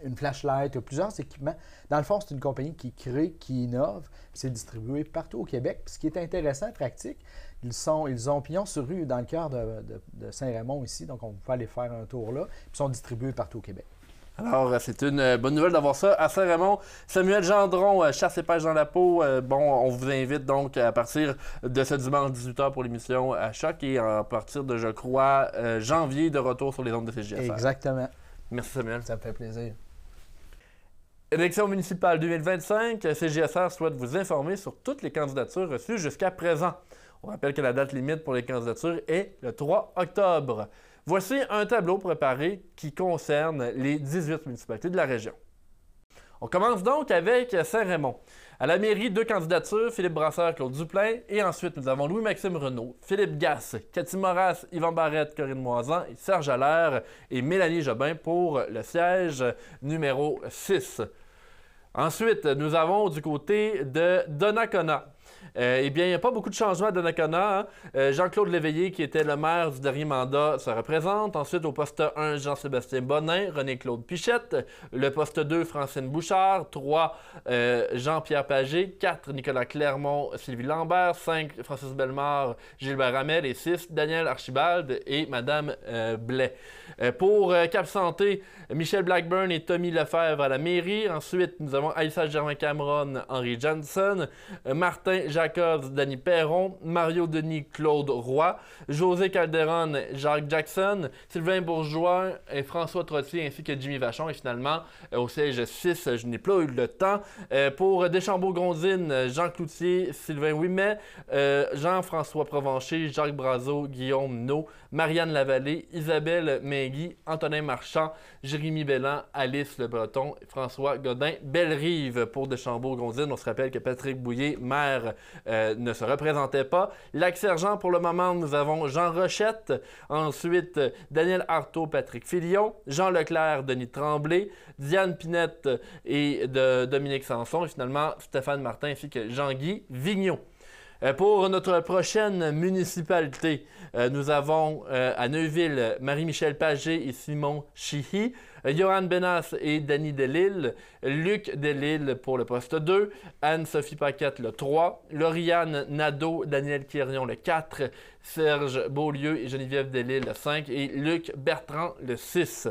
une flashlight, plusieurs équipements. Dans le fond, c'est une compagnie qui crée, qui innove, puis c'est distribué partout au Québec. Puis ce qui est intéressant, Tractic, ils ont pignon sur rue dans le cœur de Saint-Raymond ici, donc on peut aller faire un tour là, puis ils sont distribués partout au Québec.
Alors, c'est une bonne nouvelle d'avoir ça à Saint-Raymond. Samuel Gendron, Chasse et pêche dans la peau. On vous invite donc à partir de ce dimanche 18h pour l'émission à Choc et à partir de, je crois, janvier, de retour sur les ondes de CJSR.
Exactement.
Merci, Samuel.
Ça me fait plaisir.
Élection municipale 2025, CJSR souhaite vous informer sur toutes les candidatures reçues jusqu'à présent. On rappelle que la date limite pour les candidatures est le 3 octobre. Voici un tableau préparé qui concerne les 18 municipalités de la région. On commence donc avec Saint-Raymond. À la mairie, 2 candidatures, Philippe Brasseur, Claude Duplain. Et ensuite, nous avons Louis-Maxime Renaud, Philippe Gasse, Cathy Moras, Yvan Barrette, Corinne Moisan, et Serge Allaire et Mélanie Jobin pour le siège numéro 6. Ensuite, nous avons du côté de Donnacona. Eh bien, il n'y a pas beaucoup de changements à Donnacona. Jean-Claude Léveillé, qui était le maire du dernier mandat, se représente. Ensuite, au poste 1, Jean-Sébastien Bonin, René-Claude Pichette. Le poste 2, Francine Bouchard. 3, Jean-Pierre Pagé. 4, Nicolas Clermont, Sylvie Lambert. 5, Francis Bellemare, Gilbert Hamel. Et 6, Daniel Archibald et Madame Blais. Pour Cap Santé, Michel Blackburn et Tommy Lefebvre à la mairie. Ensuite, nous avons Aïssa Germain-Cameron, Henri Johnson. Martin Jacobs, Danny Perron, Mario Denis, Claude Roy, José Calderon, Jacques Jackson, Sylvain Bourgeois et François Trottier ainsi que Jimmy Vachon. Et finalement, au siège 6, je n'ai pas eu le temps. Pour Deschambault-Grondines, Jean Cloutier, Sylvain Ouimet, Jean-François Provencher, Jacques Brazeau, Guillaume No, Marianne Lavallée, Isabelle Mengui, Antonin Marchand, Jérémy Belland, Alice Le Breton, François Godin, Bellerive pour Deschambault-Grondines. On se rappelle que Patrick Bouillet, maire, ne se représentait pas. Lac-Sergent, pour le moment, nous avons Jean Rochette. Ensuite, Daniel Artaud, Patrick Filion, Jean Leclerc, Denis Tremblay, Diane Pinette et Dominique Sanson. Et finalement, Stéphane Martin ainsi que Jean-Guy Vigneault. Pour notre prochaine municipalité, nous avons à Neuville Marie-Michel Pagé et Simon Chihi, Johan Benas et Danny Delisle, Luc Delisle pour le poste 2, Anne-Sophie Paquette le 3, Lauriane Nadeau, Daniel Quirion le 4, Serge Beaulieu et Geneviève Delisle le 5 et Luc Bertrand le 6.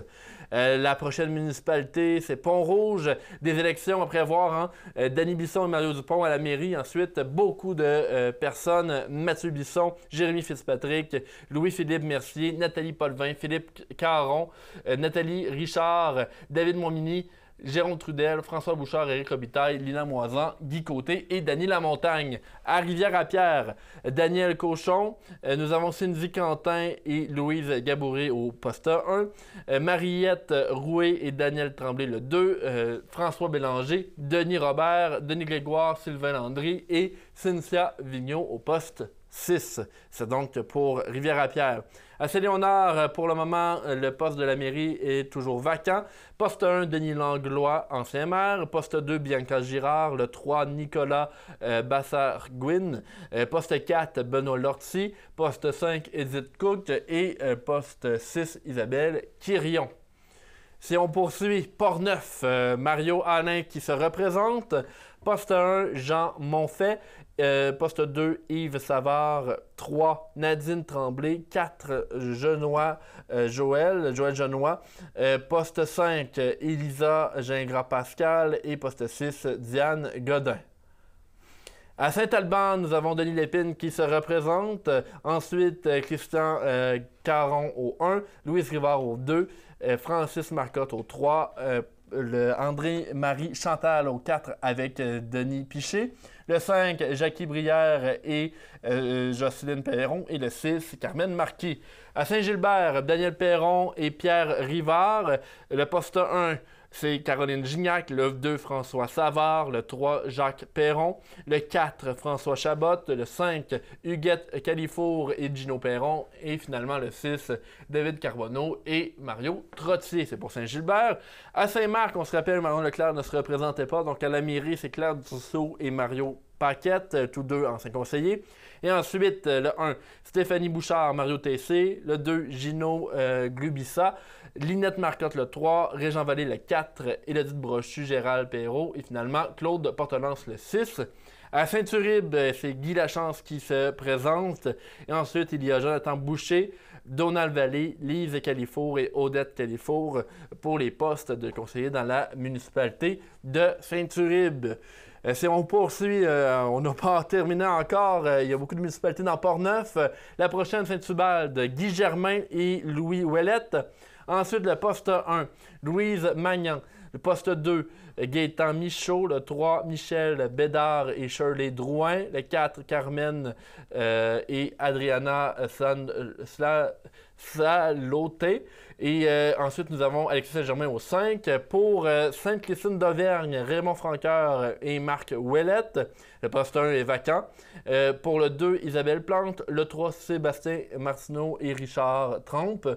La prochaine municipalité, c'est Pont-Rouge. Des élections à prévoir. Danny Bisson et Mario Dupont à la mairie. Ensuite, beaucoup de personnes. Mathieu Bisson, Jérémy Fitzpatrick, Louis-Philippe Mercier, Nathalie Potvin, Philippe Caron, Nathalie Richard, David Montminy, Jérôme Trudel, François Bouchard, Éric Robitaille, Lina Moisan, Guy Côté et Dany Lamontagne. À Rivière-à-Pierre, Daniel Cochon. Nous avons Cindy Quentin et Louise Gabouré au poste 1. Mariette Roué et Daniel Tremblay le 2. François Bélanger, Denis Robert, Denis Grégoire, Sylvain Landry et Cynthia Vigneault au poste 6. C'est donc pour Rivière-à-Pierre. À Saint-Léonard, pour le moment, le poste de la mairie est toujours vacant. Poste 1, Denis Langlois, ancien maire. Poste 2, Bianca Girard. Le 3, Nicolas Bassard-Guin. Poste 4, Benoît Lortie. Poste 5, Edith Cook. Et poste 6, Isabelle Quirion. Si on poursuit, Portneuf, Mario Alain qui se représente. Poste 1, Jean Monfait. Poste 2, Yves Savard. 3, Nadine Tremblay. 4, Joël Genois. Poste 5, Elisa Gingras-Pascal. Et poste 6, Diane Godin. À Saint-Alban, nous avons Denis Lépine qui se représente. Ensuite, Christian Caron au 1, Louise Rivard au 2, Francis Marcotte au 3, le André-Marie Chantal au 4 avec Denis Piché. Le 5, Jackie Brière et Jocelyne Perron. Et le 6, Carmen Marquis. À Saint-Gilbert, Daniel Perron et Pierre Rivard. Le poste 1, c'est Caroline Gignac. Le 2, François Savard. Le 3, Jacques Perron. Le 4, François Chabot. Le 5, Huguette Califour et Gino Perron. Et finalement, le 6, David Carbonneau et Mario Trottier. C'est pour Saint-Gilbert. À Saint-Marc, on se rappelle, Marion Leclerc ne se représentait pas. Donc à la mairie, c'est Claire Dussault et Mario Paquette, tous deux anciens conseillers. Et ensuite, le 1, Stéphanie Bouchard, Mario Tessé. Le 2, Gino Glubissa. Linette Marcotte, le 3. Régent Vallée, le 4. Élodie de Brochu, Gérald Perrault. Et finalement, Claude Portelance, le 6. À Saint-Uribe, c'est Guy Lachance qui se présente. Et ensuite, il y a Jonathan Boucher, Donald Vallée, Lise Califour et Odette Califour pour les postes de conseillers dans la municipalité de Saint-Uribe. Si on poursuit, on n'a pas terminé encore. Il y a beaucoup de municipalités dans Port-Neuf. La prochaine, Saint-Ubalde, Guy Germain et Louis Ouellette. Ensuite, le poste 1, Louise Magnan. Le poste 2, Gaétan Michaud. Le 3, Michel Bédard et Shirley Drouin. Le 4, Carmen et Adriana Saloté. Et ensuite, nous avons Alexis Saint-Germain au 5. Pour Sainte-Christine d'Auvergne, Raymond Franqueur et Marc Ouellette. Le poste 1 est vacant. Pour le 2, Isabelle Plante. Le 3, Sébastien Martineau et Richard Trompe.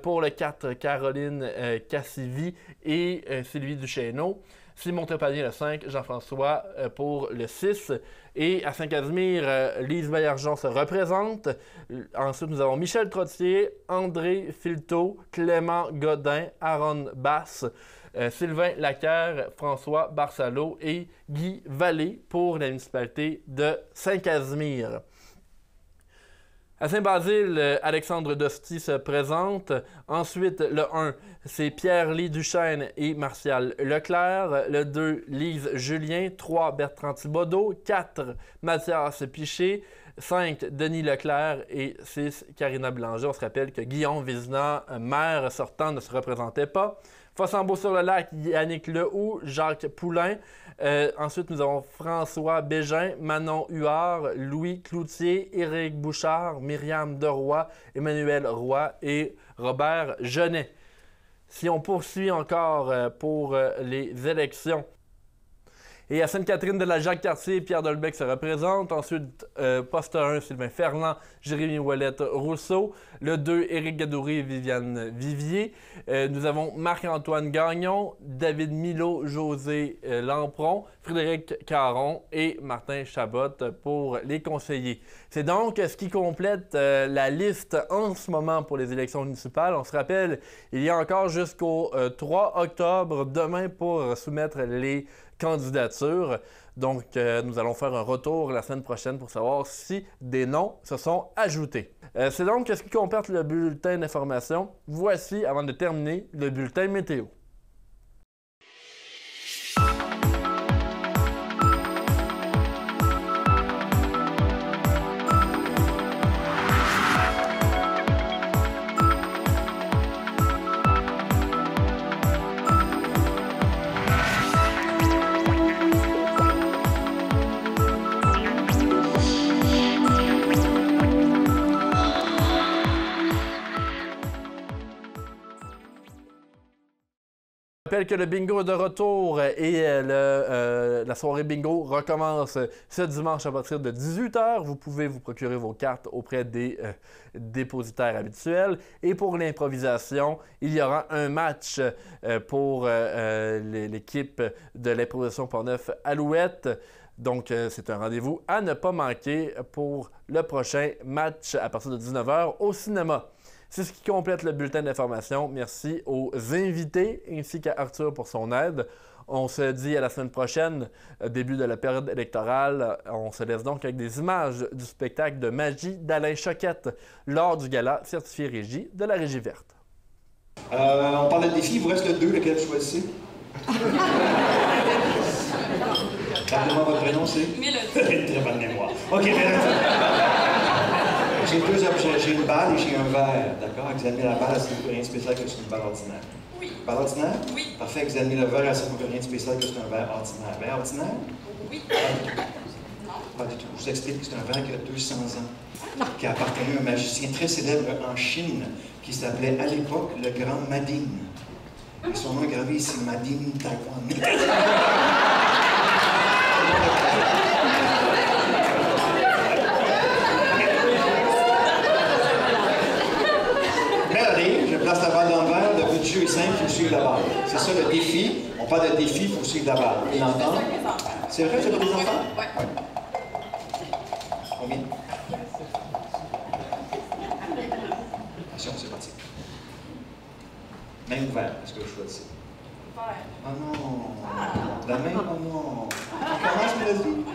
Pour le 4, Caroline Cassivi et Sylvie Duchesneau. Simon Trépanier, le 5, Jean-François pour le 6. Et à Saint-Casimir, Lise Baillargeon se représente. Ensuite, nous avons Michel Trottier, André Filteau, Clément Godin, Aaron Basse, Sylvain Lacaire, François Barcelo et Guy Vallée pour la municipalité de Saint-Casimir. À Saint-Basile, Alexandre Dosti se présente. Ensuite, le 1, c'est Pierre-Ly Duchesne et Martial Leclerc. Le 2, Lise Julien. 3, Bertrand Thibodeau. 4, Mathias Piché. 5, Denis Leclerc. Et 6, Karina Bélanger. On se rappelle que Guillaume Vézina, maire sortant, ne se représentait pas. Fossambeau-sur-le-Lac, Yannick Lehoux, Jacques Poulain. Ensuite, nous avons François Bégin, Manon Huard, Louis Cloutier, Éric Bouchard, Myriam Deroy, Emmanuel Roy et Robert Genet. Si on poursuit encore pour les élections, et à Sainte-Catherine de la Jacques-Cartier, Pierre Dolbec se représente. Ensuite, poste 1, Sylvain Ferland, Jérémy Ouellette Rousseau. Le 2, Éric Gadoury et Viviane Vivier. Nous avons Marc-Antoine Gagnon, David Milot, José Lampron, Frédéric Caron et Martin Chabot pour les conseillers. C'est donc ce qui complète la liste en ce moment pour les élections municipales. On se rappelle, il y a encore jusqu'au 3 octobre, demain, pour soumettre les candidatures. Donc, nous allons faire un retour la semaine prochaine pour savoir si des noms se sont ajoutés. C'est donc ce qui complète le bulletin d'information. Voici, avant de terminer, le bulletin météo. Je rappelle que le bingo est de retour et la soirée bingo recommence ce dimanche à partir de 18h. Vous pouvez vous procurer vos cartes auprès des dépositaires habituels. Et pour l'improvisation, il y aura un match pour l'équipe de l'improvisation Port-Neuf Alouette. Donc, c'est un rendez-vous à ne pas manquer pour le prochain match à partir de 19h au cinéma. C'est ce qui complète le bulletin d'information. Merci aux invités ainsi qu'à Arthur pour son aide. On se dit à la semaine prochaine, début de la période électorale. On se laisse donc avec des images du spectacle de magie d'Alain Choquette lors du gala certifié régie de la Régie verte.
On parle de défi, il vous reste le 2, lequel vous choisissez? Rappelez-moi votre prénom, c'est? Mélodie. Très bonne mémoire. OK, Mélodie. J'ai deux objets. J'ai une balle et j'ai un verre. D'accord? Examinez la balle, elle ne sert rien de spécial que c'est une balle ordinaire.
Oui.
Balle ordinaire?
Oui.
Parfait. Examinez le verre, elle ne sert rien de spécial que c'est un verre ordinaire. Verre ordinaire?
Oui.
Non. Pas du tout. Je vous explique que c'est un verre qui a 200 ans. Qui a appartenu à un magicien très célèbre en Chine qui s'appelait à l'époque le Grand Madin. Et son nom est gravé ici, Madin Taekwondo. Mélanie, je place la balle dans le verre. Le but du jeu est simple, il faut suivre la balle. C'est ça le défi. On parle de défi, il faut suivre la balle. Vous l'entendez? C'est vrai, c'est pas des enfants?
Oui.
Combien? Attention, c'est parti. Main ouverte, est-ce que je choisis?
Vert.
Oh non! La main, oh non! On commence, Mélanie?